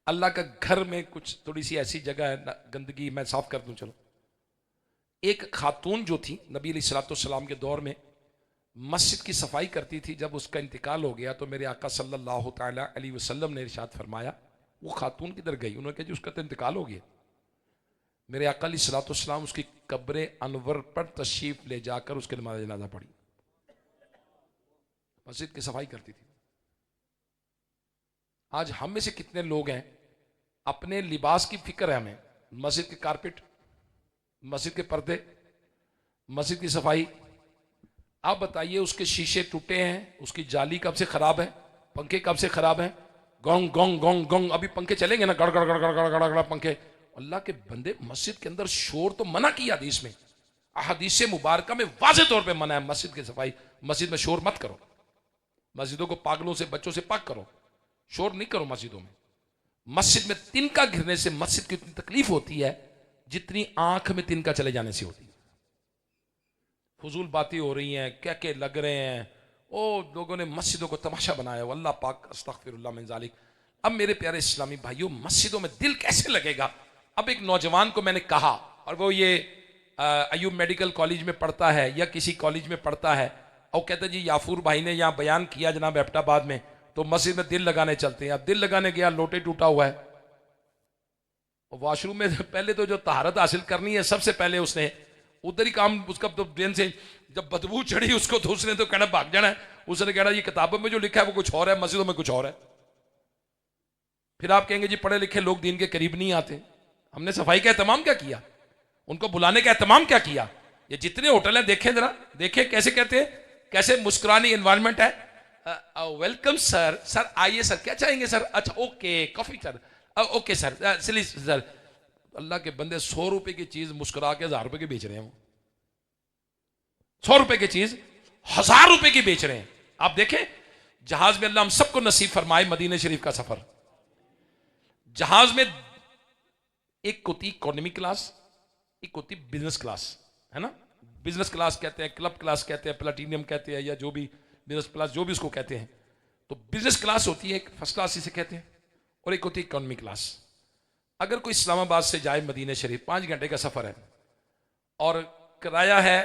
अल्लाह का घर में कुछ थोड़ी सी ऐसी जगह है गंदगी, मैं साफ कर दूं चलो। एक खातून जो थी नबी अलैहिस्सलाम के दौर में मस्जिद की सफाई करती थी, जब उसका इंतकाल हो गया तो मेरे आका सल्लल्लाहु ताला अलैहि वसल्लम ने इरशाद फरमाया, वो खातून किधर गई? उन्होंने कहा जी उसका तो इंतकाल हो गया। मेरे आका अलैहिस्सलाम उसकी कब्र अनवर पर तशरीफ ले जाकर उसके नमाज जनाजा पढ़ी। मस्जिद की सफाई करती थी। आज हम में से कितने लोग हैं अपने लिबास की फिक्र है हमें, मस्जिद के कारपेट, मस्जिद के पर्दे, मस्जिद की सफाई। आप बताइए उसके शीशे टूटे हैं, उसकी जाली कब से खराब है, पंखे कब से खराब हैं, गोंग गोंग गोंग गोंग, अभी पंखे चलेंगे ना गड़ गड़ गड़ गड़ गड़ गड़ गड़ पंखे। अल्लाह के बंदे, मस्जिद के अंदर शोर तो मना किया हदीस में, हदीस मुबारका में वाज़े तौर पे मना है मस्जिद की सफाई। मस्जिद में शोर मत करो, मस्जिदों को पागलों से बच्चों से पाक करो, शोर नहीं करो मस्जिदों में। मस्जिद में तिनका गिरने से मस्जिद की इतनी तकलीफ होती है जितनी आंख में तिनका चले जाने से होती है। फजूल बातें हो रही हैं, क्या क्या लग रहे हैं, ओ लोगों ने मस्जिदों को तमाशा बनाया। अल्लाह पाक अस्तगफिरुल्लाह मिन ज़ालिक। अब मेरे प्यारे इस्लामी भाइयों, मस्जिदों में दिल कैसे लगेगा? अब एक नौजवान को मैंने कहा, और वो ये अयूब मेडिकल कॉलेज में पढ़ता है या किसी कॉलेज में पढ़ता है, और कहता जी याफूर भाई ने यहाँ बयान किया जनाब एबटाबाद में, तो मस्जिद में दिल लगाने चलते हैं। अब दिल लगाने गया, लोटे टूटा हुआ है। वॉशरूम में पहले तो जो तहारत हासिल करनी है सबसे पहले उसने उधर ही काम, उसका तो ब्रेन से जब बदबू चढ़ी उसको तो उसने तो कहना भाग जाना है। उसने कहना ये किताबों में जो लिखा है वो कुछ और है, मस्जिदों में कुछ और है। फिर आप कहेंगे जी पढ़े लिखे लोग दीन के करीब नहीं आते। हमने सफाई का एहतमाम क्या किया, उनको बुलाने का एहतमाम क्या किया? ये जितने होटल हैं देखें जरा, देखें कैसे कहते हैं, कैसे मुस्कुरानी एनवायरनमेंट है। वेलकम सर, सर आइए सर, क्या चाहेंगे सर? अच्छा okay coffee sir, okay sir, silly sir. अल्लाह के बंदे 100 रुपए की चीज मुस्कुरा के 1000 रुपए की बेच रहे हैं। 100 रुपए की चीज 1000 रुपए की बेच रहे हैं। आप देखें, जहाज में अल्लाह हम सबको नसीब फरमाए मदीने शरीफ का सफर। जहाज में एक होती इकोनॉमी क्लास, एक होती बिजनेस क्लास, है ना? बिजनेस क्लास कहते हैं, क्लब क्लास कहते हैं, प्लेटिनियम कहते हैं, या जो भी बिजनेस क्लास जो भी उसको कहते हैं। तो बिजनेस क्लास होती है, एक फर्स्ट क्लास इसे कहते हैं, और एक होती है इकोनॉमी क्लास। अगर कोई इस्लामाबाद से जाए मदीने शरीफ, 5 घंटे का सफर है और किराया है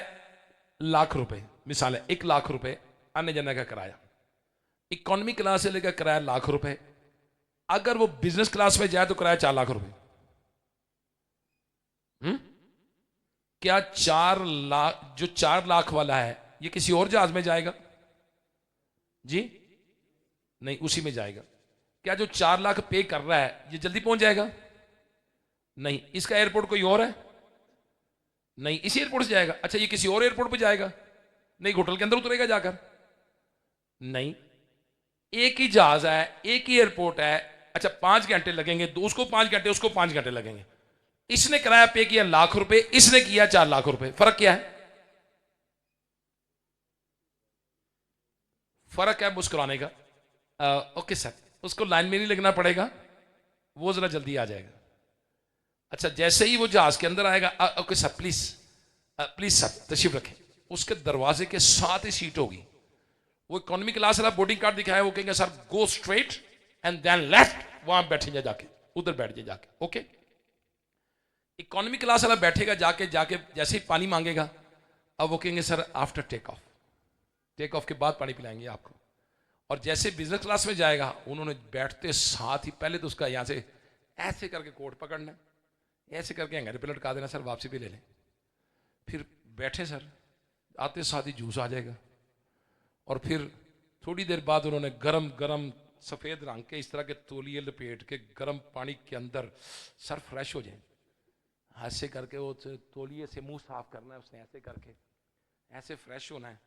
₹1,00,000, मिसाल है 1,00,000 आने जाने का किराया। इकोनॉमी क्लास से लेकर किराया ₹1,00,000। अगर वो बिजनेस क्लास में जाए तो किराया ₹4,00,000। क्या 4,00,000 जो 4,00,000 वाला है ये किसी और जहाज में जाएगा? जी नहीं, उसी में जाएगा। क्या जो 4,00,000 पे कर रहा है ये जल्दी पहुंच जाएगा? नहीं। इसका एयरपोर्ट कोई और है? नहीं, इसी एयरपोर्ट से जाएगा। अच्छा ये किसी और एयरपोर्ट पे जाएगा? नहीं, होटल के अंदर उतरेगा जाकर? नहीं। एक ही जहाज है, एक ही एयरपोर्ट है। अच्छा 5 घंटे लगेंगे, तो उसको 5 घंटे, उसको 5 घंटे लगेंगे। इसने किराया पे किया ₹1,00,000, इसने किया ₹4,00,000। फर्क क्या है? फर्क है मुस्कुराने का। ओके सर, उसको लाइन में नहीं लगना पड़ेगा, वो जरा जल्दी आ जाएगा। अच्छा जैसे ही वो जहाज के अंदर आएगा, okay sir please, please sir तशरीफ रखें, उसके दरवाजे के साथ ही सीट होगी। वो इकोनॉमी क्लास वाला बोर्डिंग कार्ड दिखाया, वो कहेंगे sir go straight and then left, वहां बैठेंगे जाके, उधर बैठ जाए जाके। ओके, इकोनॉमी क्लास वाला बैठेगा जाके, जाके जैसे ही पानी मांगेगा, अब वो कहेंगे sir after take off, take off के बाद पानी पिलाएंगे आपको। और जैसे बिजनेस क्लास में जाएगा, उन्होंने बैठते साथ ही पहले तो उसका यहाँ से ऐसे करके कोट पकड़ना, ऐसे करके हैंगर पे लटका देना, सर वापसी भी ले लें। फिर बैठे सर, आते साथ ही जूस आ जाएगा। और फिर थोड़ी देर बाद उन्होंने गरम गरम सफ़ेद रंग के इस तरह के तौलिए लपेट के गरम पानी के अंदर सर फ्रेश हो जाए, ऐसे करके वो तौलिए से मुंह साफ करना है उसने, ऐसे करके ऐसे फ्रेश होना है,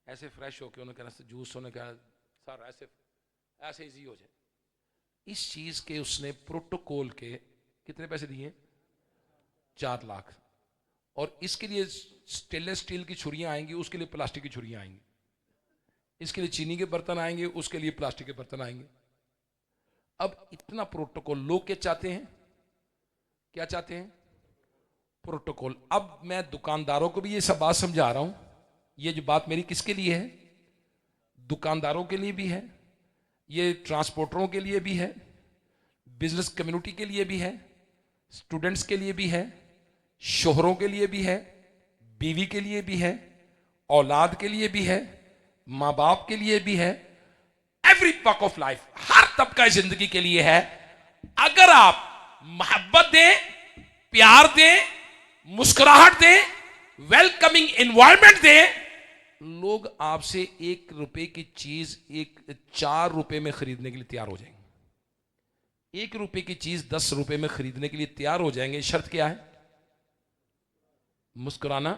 ऐसे फ्रेश होकर उन्होंने कहना जूस, उन्होंने कहा सर ऐसे ऐसे इजी हो जाए। इस चीज़ के उसने प्रोटोकॉल के कितने पैसे दिए? 4 लाख। और इसके लिए स्टेनलेस स्टील की छुरियां आएंगी, उसके लिए प्लास्टिक की छुरियां आएंगी। इसके लिए चीनी के बर्तन आएंगे, उसके लिए प्लास्टिक के बर्तन आएंगे। अब इतना प्रोटोकॉल, लोग क्या चाहते हैं? क्या चाहते हैं? प्रोटोकॉल। अब मैं दुकानदारों को भी ये सब बात समझा रहा हूं। ये जो बात मेरी किसके लिए है? दुकानदारों के लिए भी है, ये ट्रांसपोर्टरों के लिए भी है, बिजनेस कम्युनिटी के लिए भी है, स्टूडेंट्स के लिए भी है, शोहरों के लिए भी है, बीवी के लिए भी है, औलाद के लिए भी है, मां बाप के लिए भी है, एवरी वॉक ऑफ लाइफ, हर तबका जिंदगी के लिए है। अगर आप मोहब्बत दें, प्यार दें, मुस्कुराहट दें, वेलकमिंग एनवायरनमेंट दें, लोग आपसे 1 रुपए की चीज 4 रुपए में खरीदने के लिए तैयार हो जाएंगे। 1 रुपए की चीज 10 रुपए में खरीदने के लिए तैयार हो जाएंगे। शर्त क्या है? मुस्कुराना,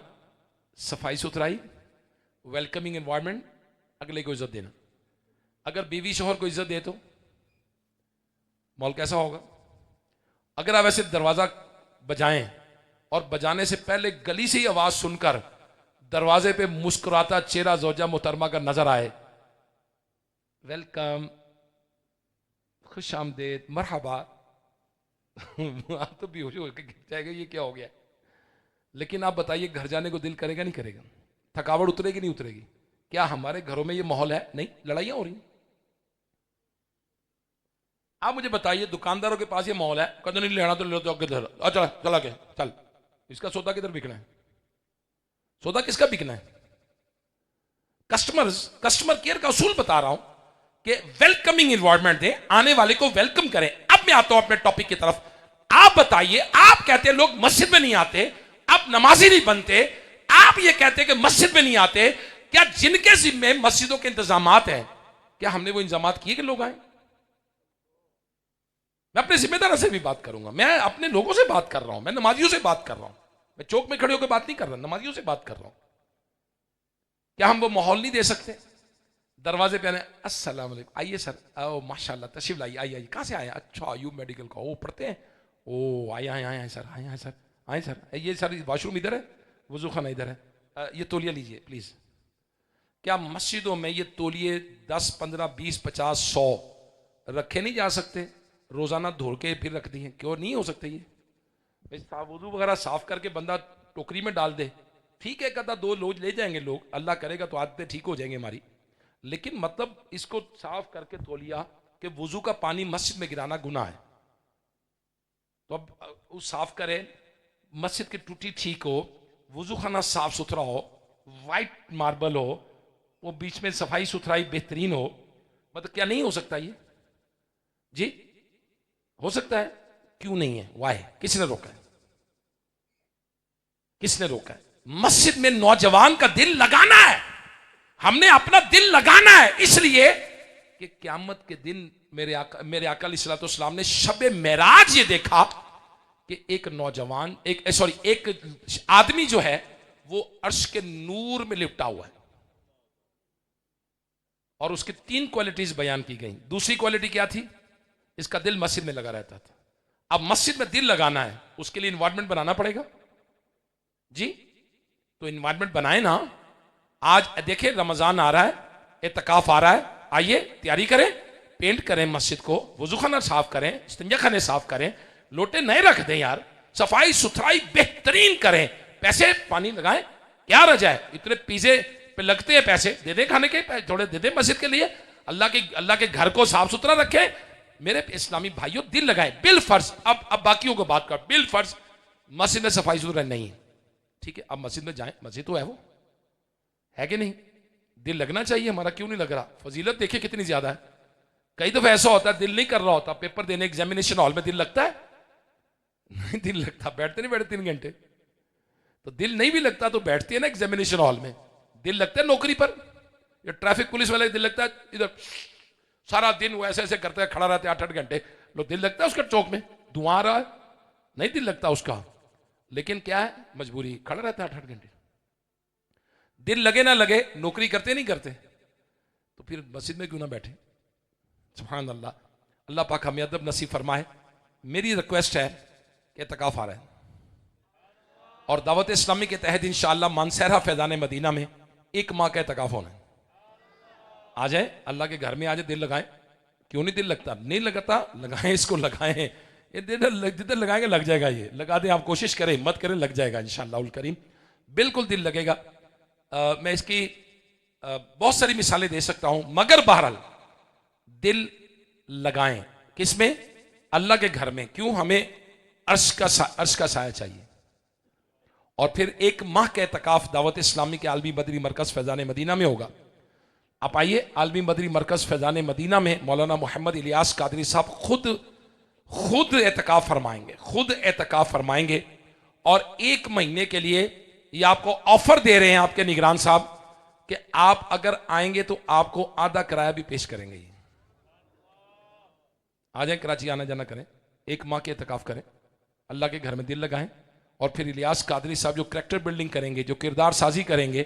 सफाई सुथराई, वेलकमिंग एनवायरनमेंट, अगले को इज्जत देना। अगर बीवी शोहर को इज्जत दे तो माहौल कैसा होगा? अगर आप ऐसे दरवाजा बजाएं और बजाने से पहले गली से ही आवाज सुनकर दरवाजे पे मुस्कुराता चेहरा जोजा मोहतरमा का नजर आए, वेलकम, खुश आमदेद, मरहबा, आप तो बेहोश होकर गिर जाएगा, ये क्या हो गया। लेकिन आप बताइए, घर जाने को दिल करेगा नहीं करेगा? थकावट उतरेगी नहीं उतरेगी? क्या हमारे घरों में ये माहौल है? नहीं, लड़ाइयां हो रही। आप मुझे बताइए, दुकानदारों के पास ये माहौल है, कहते नहीं लेना तो ले लो, किधर चला चला के चल, इसका सौदा किधर बिकना है? सौदा किसका बिकना है? कस्टमर केयर का उसूल बता रहा हूं कि वेलकमिंग एनवायरनमेंट दें, आने वाले को वेलकम करें। अब मैं आता हूं अपने टॉपिक की तरफ। आप बताइए, आप कहते हैं लोग मस्जिद में नहीं आते, अब नमाजी नहीं बनते, आप ये कहते हैं कि मस्जिद में नहीं आते, क्या जिनके जिम्मे मस्जिदों के इंतजामात हैं, क्या हमने वो इंतजामात किए कि लोग आए? मैं अपने जिम्मेदारों से भी बात करूंगा, मैं अपने लोगों से बात कर रहा हूं, मैं नमाजियों से बात कर रहा हूं, मैं चौक में खड़े होकर बात नहीं कर रहा, नमाजियों से बात कर रहा हूं। क्या हम वो माहौल नहीं दे सकते? दरवाजे पे आने, अस्सलाम वालेकुम, आइए सर, ओ माशाल्लाह, तशरीफ लाइए, आइए आइए, कहां से आए? अच्छा, यू मेडिकल का, ओ पढ़ते हैं, ओ आए आए आए सर, आए आए सर, आए सर, ये सर वॉशरूम इधर है, वजू खाना इधर है, ये तौलिया लीजिए प्लीज। क्या मस्जिदों में ये तौलिए 10, 15, 20, 50, 100 रखे नहीं जा सकते? रोजाना धो के फिर रख दिए, क्यों नहीं हो सकते? ये वजू वगैरह साफ करके बंदा टोकरी में डाल दे, ठीक है, कदा 2 लोग ले जाएंगे लोग, अल्लाह करेगा तो आदतें ठीक हो जाएंगे हमारी। लेकिन मतलब इसको साफ करके तौलिया कि वजू का पानी मस्जिद में गिराना गुनाह है, तो अब उस साफ करे, मस्जिद की टूटी ठीक हो, वजू खाना साफ सुथरा हो, वाइट मार्बल हो, वो बीच में सफाई सुथराई बेहतरीन हो, मतलब क्या नहीं हो सकता? ये जी हो सकता है, क्यों नहीं है? वाई, किसने रोका है? किसने रोका है? मस्जिद में नौजवान का दिल लगाना है, हमने अपना दिल लगाना है, इसलिए कि क़यामत के दिन मेरे आका अलैहिस्सलाम ने शबे मेराज ये देखा कि एक नौजवान, एक आदमी जो है वो अर्श के नूर में लिपटा हुआ है, और उसकी 3 क्वालिटीज बयान की गई। दूसरी क्वालिटी क्या थी? इसका दिल मस्जिद में लगा रहता था। अब मस्जिद में दिल लगाना है, उसके लिए इन्वायरमेंट बनाना पड़ेगा जी, तो इन्वायरमेंट बनाए ना। आज देखें, रमजान आ रहा है, एतकाफ आ रहा है, आइए तैयारी करें, पेंट करें मस्जिद को, वजू खाना साफ करें, इस्तिंजा खाने साफ करें, लोटे नए रख दें यार, सफाई सुथराई बेहतरीन करें, पैसे पानी लगाएं, क्या रजा है? इतने पिज्जे पे लगते हैं पैसे, दे दें खाने के, थोड़े दे दें मस्जिद के लिए, अल्लाह के घर को साफ सुथरा रखें। मेरे इस्लामी भाइयों, दिल लगाएं, बिल फर्ज। अब बाकियों को बात कर, बिल फर्ज मस्जिद में सफाई सुथरा नहीं है, ठीक है, अब मस्जिद में जाएं, मस्जिद तो है, वो है कि नहीं? दिल लगना चाहिए हमारा, क्यों नहीं लग रहा? फजीलत देखिए कितनी ज्यादा है। कई दफा ऐसा होता है दिल नहीं कर रहा होता, पेपर देने एग्जामिनेशन हॉल में दिल लगता है? नहीं दिल लगता, बैठते नहीं बैठते 3 घंटे, तो दिल नहीं भी लगता तो बैठती है ना एग्जामिनेशन हॉल में। दिल लगता है नौकरी पर, या ट्रैफिक पुलिस वाले दिल लगता है, इधर सारा दिन वो ऐसे ऐसे करते हैं, खड़ा रहते हैं 8-8 घंटे, लो दिल लगता है उसका चौक में, धुआं आ रहा है, नहीं दिल लगता उसका, लेकिन क्या है, मजबूरी, खड़ा रहता है 8-8 घंटे। दिल लगे ना लगे, नौकरी करते नहीं करते, तो फिर मस्जिद में क्यों ना बैठे? सुभान अल्लाह, अल्लाह पाक हमें अदब नसीब फरमाए। मेरी रिक्वेस्ट है कि एतकाफ आ रहा है, और दावत इस्लामी के तहत इंशाअल्लाह मानसहरा फैजान मदीना में 1 माह का एतकाफ होना है। आ जाए, अल्लाह के घर में आ जाए, दिल लगाएं। क्यों नहीं दिल लगता? नहीं लगता, लगाएं, इसको लगाएं। ये जिधर लगाएंगे लग जाएगा, ये लगा दें, आप कोशिश करें, हिम्मत करें, लग जाएगा इंशाअल्लाह उल करीम, बिल्कुल दिल लगेगा। मैं इसकी बहुत सारी मिसालें दे सकता हूं, मगर बहरहाल दिल लगाएं। किसमें? अल्लाह के घर में। क्यों? हमें अर्श का साया चाहिए। और फिर 1 माह का एतकाफ दावत इस्लामी के आलमी बदरी मरकज फैजान मदीना में होगा। आप आइए, आलमी बदरी मरकज फैजान मदीना में मौलाना मोहम्मद इलियास कादरी साहब खुद एतकाफ फरमाएंगे, खुद एतकाफ फरमाएंगे। और 1 महीने के लिए ये आपको ऑफर दे रहे हैं आपके निगरान साहब कि आप अगर आएंगे तो आपको आधा किराया भी पेश करेंगे। आ जाए, कराची आना जाना करें, 1 माह के एतकाफ करें, अल्लाह के घर में दिल लगाएं। और फिर इलियास कादरी साहब जो करैक्टर बिल्डिंग करेंगे, जो किरदार साजी करेंगे,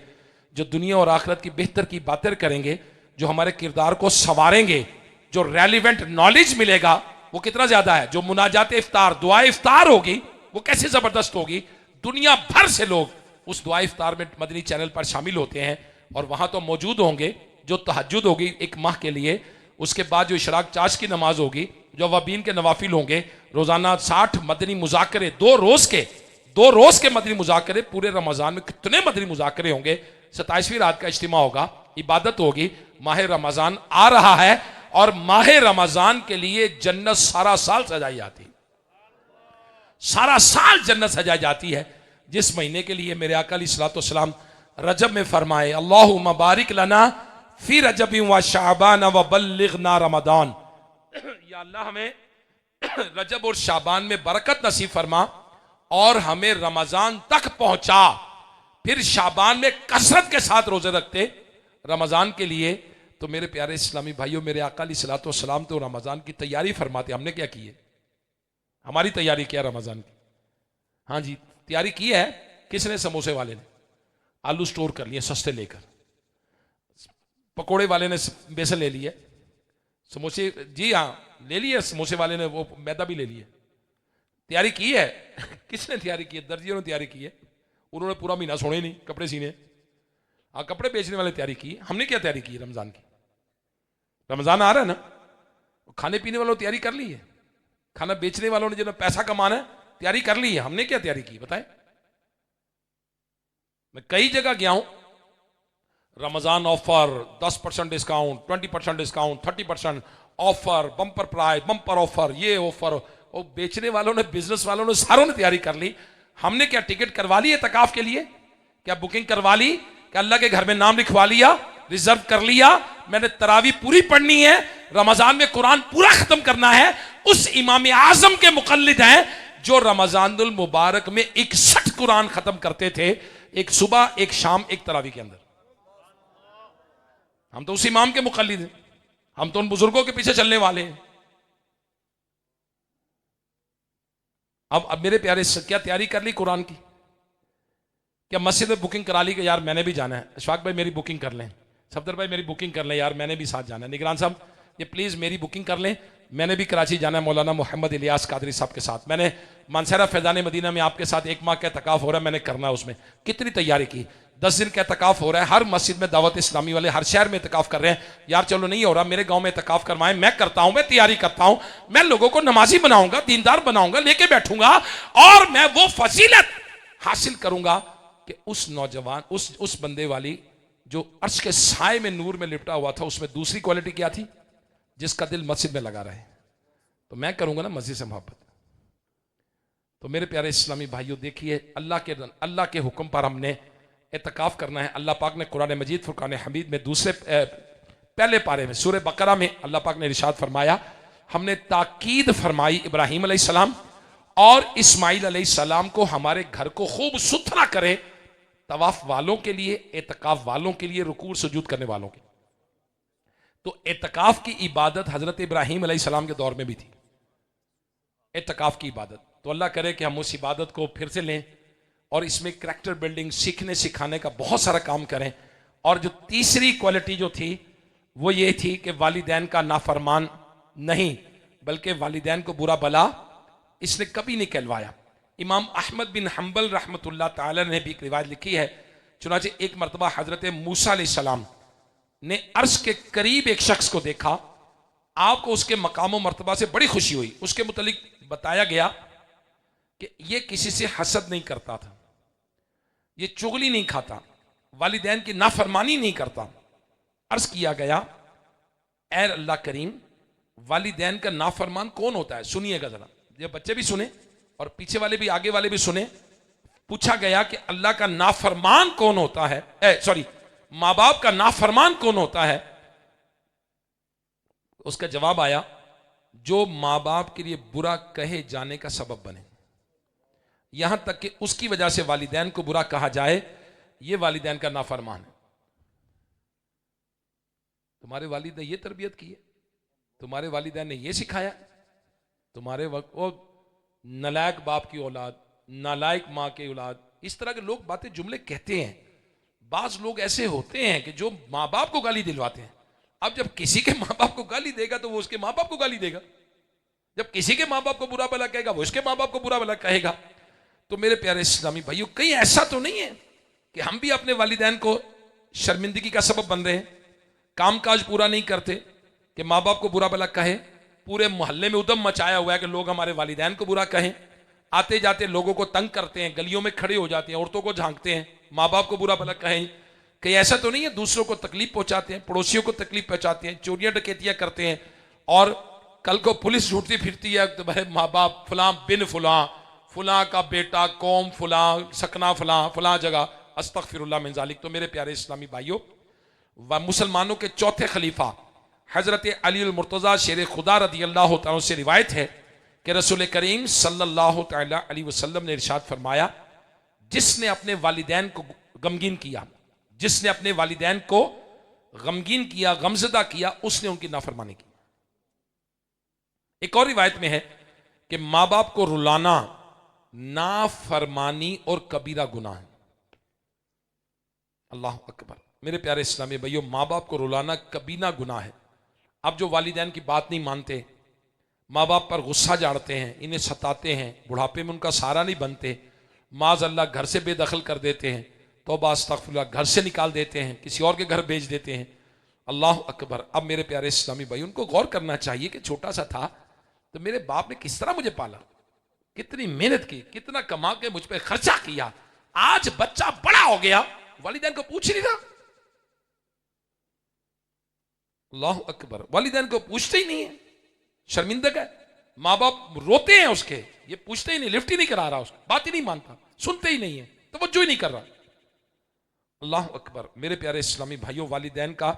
जो दुनिया और आखिरत की बेहतर की बातें करेंगे, जो हमारे किरदार को संवारेंगे, जो रेलिवेंट नॉलेज मिलेगा वो कितना ज्यादा है। जो मुनाजात इफ्तार, दुआ इफ्तार होगी, वो कैसे जबरदस्त होगी। दुनिया भर से लोग उस दुआ इफ्तार में मदनी चैनल पर शामिल होते हैं और वहां तो मौजूद होंगे। जो तहज्जुद होगी 1 माह के लिए, उसके बाद जो इशराक चाश की नमाज होगी, जो अवाबीन के नवाफिल होंगे, रोजाना 60 मदनी मुजाकरे, 2 रोज के मदनी मुजाकरे, पूरे रमजान में कितने मदनी मुजाकरे होंगे। 27वीं रात का इज्तिमा होगा, इबादत होगी। माह रमजान आ रहा है और माह रमजान के लिए जन्नत सारा साल सजाई जाती है, सारा साल जन्नत सजाई जाती है। जिस महीने के लिए मेरे आका अलैहिस्सलाम रजब में फरमाए, अल्लाहुम्मा बारिक लना फी रजब व शाबान व बल्लिगना रमदान, या अल्लाह हमें रजब और शाबान में बरकत नसीब फरमा और हमें रमजान तक पहुंचा। फिर शाबान में कसरत के साथ रोजे रखते रमजान के लिए। तो मेरे प्यारे इस्लामी भाइयों, मेरे आका अलैहिस्सलाम तो रमजान की तैयारी फरमाते। हमने क्या की है? हमारी तैयारी क्या रमजान की? हाँ जी, तैयारी की है। किसने? समोसे वाले ने आलू स्टोर कर लिए सस्ते लेकर, पकोड़े वाले ने बेसन ले लिए, समोसे, जी हाँ ले लिए, समोसे वाले ने वो मैदा भी ले लिए। तैयारी की है। किसने तैयारी की है? दर्जियों ने तैयारी की है। उन्होंने पूरा महीना सोने नहीं, कपड़े सीने। हाँ, कपड़े बेचने वाले तैयारी की। हमने क्या तैयारी की रमजान की? रमजान आ रहा है ना, खाने पीने वालों ने तैयारी कर ली है, खाना बेचने वालों ने जिन्हें पैसा कमाना है तैयारी कर ली है। हमने क्या तैयारी की बताएं? मैं कई जगह गया हूं, Ramzan offer, 10% discount, 20% discount, 30% offer, bumper price, bumper offer, ये ऑफर। और बेचने वालों ने, बिजनेस वालों ने, सारों ने तैयारी कर ली। हमने क्या टिकट करवा ली एतकाफ के लिए? क्या बुकिंग करवा ली? क्या अल्लाह के घर में नाम लिखवा लिया, रिजर्व कर लिया? मैंने तरावी पूरी पढ़नी है, रमजान में कुरान पूरा खत्म करना है। उस इमाम आजम के मुकल्लिद हैं जो रमजानुल मुबारक में 61 कुरान खत्म करते थे, एक सुबह, एक शाम, एक तरावी के अंदर। हम तो उस इमाम के मुकल्लिद हैं, हम तो उन बुजुर्गों के पीछे चलने वाले हैं। अब मेरे प्यारे, क्या तैयारी कर ली कुरान की? क्या मस्जिद में बुकिंग करा ली कि यार मैंने भी जाना है? अशफाक भाई मेरी बुकिंग कर लें, सफदर भाई मेरी बुकिंग कर लें, यार मैंने भी साथ जाना है। निगरान साहब ये प्लीज मेरी बुकिंग कर लें, मैंने भी कराची जाना है मौलाना मोहम्मद इलियास कादरी साहब के साथ। मैंने मानसहरा फैजान मदीना में आपके साथ 1 माह का एतकाफ हो रहा है, मैंने करना है। उसमें कितनी तैयारी की? 10 दिन का एतकाफ हो रहा है। हर मस्जिद में दावत इस्लामी वाले हर शहर में एतकाफ कर रहे हैं। यार चलो नहीं हो रहा, मेरे गांव में एतकाफ करवाएं, मैं करता हूं, मैं तैयारी करता हूं, मैं लोगों को नमाजी बनाऊंगा, दीनदार बनाऊंगा, लेके बैठूंगा और मैं वो फजीलत हासिल करूंगा कि उस नौजवान, उस बंदे वाली जो अर्श के साए में नूर में लिपटा हुआ था, उसमें दूसरी क्वालिटी क्या थी? जिसका दिल मस्जिद में लगा रहे। तो मैं करूंगा ना मस्जिद से मोहब्बत। तो मेरे प्यारे इस्लामी भाइयों, देखिए अल्लाह के हुक्म पर हमने एतकाफ करना है। अल्लाह पाक ने कुरान मजीद फुरकान हमीद में पहले पारे में सूरह बकरा में अल्लाह पाक ने इरशाद फरमाया, हमने ताकीद फरमाई इब्राहिम अलैहिस्सलाम और इस्माइल अलैहिस्सलाम को हमारे घर को खूब सुथरा करे, तवाफ वालों के लिए, एतकाफ वालों के लिए, रुकूर सुजूद करने वालों के। तो एतकाफ की इबादत हजरत इब्राहिम अलैहिस्सलाम के दौर में भी थी, एतकाफ की इबादत। तो अल्लाह करे कि हम उस इबादत को फिर से लें और इसमें करैक्टर बिल्डिंग, सीखने सिखाने का बहुत सारा काम करें। और जो तीसरी क्वालिटी जो थी वो ये थी कि वालिदैन का नाफरमान नहीं, बल्कि वालिदैन को बुरा भला इसने कभी नहीं कहलवाया। इमाम अहमद बिन हम्बल रहमतुल्लाह ताला ने भी एक रिवायत लिखी है, चुनाचे एक मरतबा हजरत मूसा अलैहिस्सलाम ने अर्श के करीब एक शख्स को देखा, आपको उसके मकाम व मर्तबा से बड़ी खुशी हुई। उसके मुतालिक बताया गया कि यह किसी से हसद नहीं करता था, ये चुगली नहीं खाता, वालिदैन की नाफरमानी नहीं करता। अर्ज किया गया, ऐ अल्लाह करीम, वालिदैन का नाफरमान कौन होता है? सुनिएगा जरा, ये बच्चे भी सुने और पीछे वाले भी, आगे वाले भी सुने। पूछा गया कि अल्लाह का नाफरमान कौन होता है, सॉरी, माँ बाप का नाफरमान कौन होता है? उसका जवाब आया, जो माँ बाप के लिए बुरा कहे जाने का सबब बने, यहां तक कि उसकी वजह से वालिदैन को बुरा कहा जाए, यह वालिदैन का नाफरमान है। तुम्हारे वालिद ने यह तरबियत की है, तुम्हारे वालिदैन ने यह सिखाया, तुम्हारे वक्त वो नलायक बाप की औलाद, नालायक माँ की औलाद, इस तरह के लोग बातें जुमले कहते हैं। बाज लोग ऐसे होते हैं कि जो माँ बाप को गाली दिलवाते हैं। अब जब किसी के माँ बाप को गाली देगा तो वो उसके माँ बाप को गाली देगा, जब किसी के माँ बाप को बुरा भला कहेगा वो उसके माँ बाप को बुरा भला कहेगा। तो मेरे प्यारे इस्लामी भाइयों, कहीं ऐसा तो नहीं है कि हम भी अपने वालिदैन को शर्मिंदगी का सबब बन रहे हैं, कामकाज पूरा नहीं करते कि माँ बाप को बुरा भला कहे। पूरे मोहल्ले में उदम मचाया हुआ है कि लोग हमारे वालिदैन को बुरा कहें, आते जाते लोगों को तंग करते हैं, गलियों में खड़े हो जाते हैं, औरतों को झांकते हैं, माँ बाप को बुरा भला कहें। कहीं ऐसा तो नहीं है दूसरों को तकलीफ पहुंचाते हैं, पड़ोसियों को तकलीफ पहुंचाते हैं, चोरियां डकैतियां करते हैं, और कल को पुलिस ढूंढती फिरती है तो भाई माँ बाप फलां बिन फलां, फलां का बेटा, कौम फलां, सकना फलां, फलां जगह, अस्तगफिरुल्लाह मिन ज़ालिक। तो मेरे प्यारे इस्लामी भाइयों, व मुसलमानों के चौथे खलीफा हजरत अली अल मुर्तज़ा शेर खुदा रदी अल्लाह तआला से रिवायत है कि रसूल करीम सल्लल्लाहु तआला अलैहि वसल्लम ने इरशाद फरमाया, जिसने अपने वालिदैन को गमगीन किया, जिसने अपने वालिदैन को गमगीन किया, गमज़दा किया, उसने उनकी नाफरमानी की। एक और रिवायत में है कि माँ बाप को रुलाना नाफरमानी और कबीरा गुनाह है। अल्लाह अकबर। मेरे प्यारे इस्लामी भाइयों, माँ बाप को रुलाना कबीना गुनाह है। अब जो वालिदैन की बात नहीं मानते, माँ बाप पर गुस्सा झाड़ते हैं, इन्हें सताते हैं, बुढ़ापे में उनका सहारा नहीं बनते, माज़ अल्लाह घर से बेदखल कर देते हैं, तौबा अस्तगफिरुल्लाह, घर से निकाल देते हैं, किसी और के घर भेज देते हैं। अल्लाह अकबर। अब मेरे प्यारे इस्लामी भाई, उनको गौर करना चाहिए कि छोटा सा था तो मेरे बाप ने किस तरह मुझे पाला, कितनी मेहनत की, कितना कमा के मुझ पर खर्चा किया। आज बच्चा बड़ा हो गया, वालिदैन को पूछ नहीं रहा। अल्लाह अकबर। वालिदैन को पूछते ही नहीं है, शर्मिंदक है। माँ बाप रोते हैं उसके, ये पूछते ही नहीं, लिफ्ट ही नहीं करा रहा, उसकी बात ही नहीं मानता, सुनते ही नहीं है, तवज्जो ही नहीं कर रहा। अल्लाह अकबर। मेरे प्यारे इस्लामी भाइयों, वालिदैन का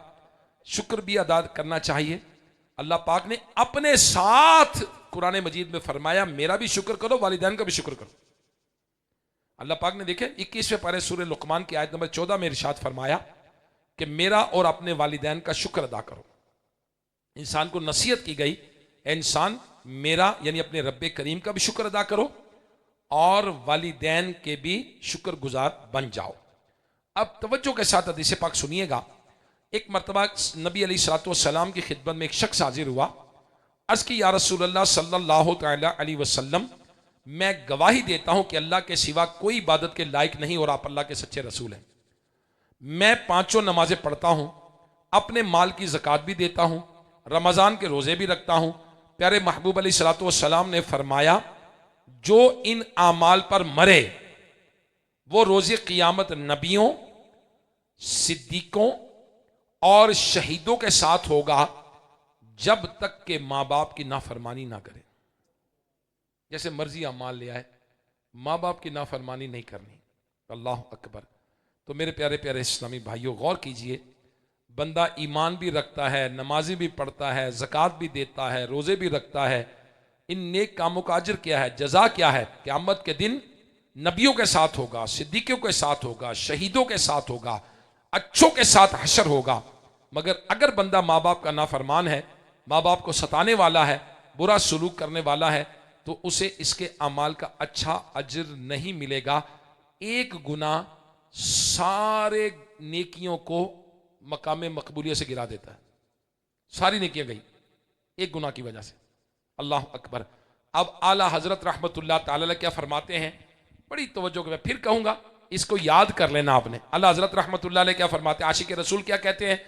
शुक्र भी अदा करना चाहिए। अल्लाह पाक ने अपने साथ कुरान मजीद में फरमाया, मेरा भी शुक्र करो, वालिदैन का भी शुक्र करो। अल्लाह पाक ने देखे 21वें पारे सूरह लुकमान की आयत नंबर 14 में इरशाद फरमाया कि मेरा और अपने वालिदैन का शुक्र अदा करो। इंसान को नसीहत की गई, इंसान मेरा यानी अपने रब्बे करीम का भी शुक्र अदा करो और वालिदैन के भी शुक्रगुजार बन जाओ। अब तवज्जो के साथ हदीस पाक सुनिएगा। एक मरतबा नबी अलैहिस्सलाम की खिदमत में एक शख्स हाजिर हुआ, अर्ज़ की, या रसूलल्लाह सल्लल्लाहु तआला अलैहि वसल्लम, मैं गवाही देता हूं कि अल्लाह के सिवा कोई इबादत के लायक नहीं और आप अल्लाह के सच्चे रसूल हैं। मैं 5 नमाजें पढ़ता हूं, अपने माल की ज़कात भी देता हूं, रमज़ान के रोज़े भी रखता हूं। प्यारे महबूब अलैहिस्सलाम ने फरमाया, जो इन आमाल पर मरे वो रोज़े क़ियामत नबियों, सिद्दीकों और शहीदों के साथ होगा, जब तक के माँ बाप की नाफरमानी ना करे। जैसे मर्जी अमाल ले आए, माँ बाप की नाफरमानी नहीं करनी। अल्लाह अकबर। तो मेरे प्यारे प्यारे इस्लामी भाइयों, गौर कीजिए, बंदा ईमान भी रखता है, नमाजी भी पढ़ता है, ज़कात भी देता है, रोज़े भी रखता है, इन नेक कामों का अजर क्या है, जज़ा क्या है? क़यामत के दिन नबियों के साथ होगा, सिद्दीक़ों के साथ होगा, शहीदों के साथ होगा, अच्छों के साथ हशर होगा। मगर अगर बंदा माँ बाप का नाफरमान है, माँ बाप को सताने वाला है, बुरा सलूक करने वाला है, तो उसे इसके अमाल का अच्छा अजर नहीं मिलेगा। एक गुनाह सारे नेकियों को मकाम मकबूलियत से गिरा देता है, सारी नेकियां गई एक गुनाह की वजह से। अल्लाह अकबर। अब आला हजरत रहमतुल्लाह ताला अलैह क्या फरमाते हैं, बड़ी तवज्जो के मैं फिर कहूंगा, इसको याद कर लेना आपने। आला हजरत रहमतुल्लाह अलैह क्या फरमाते हैं, आशिक रसूल क्या कहते हैं,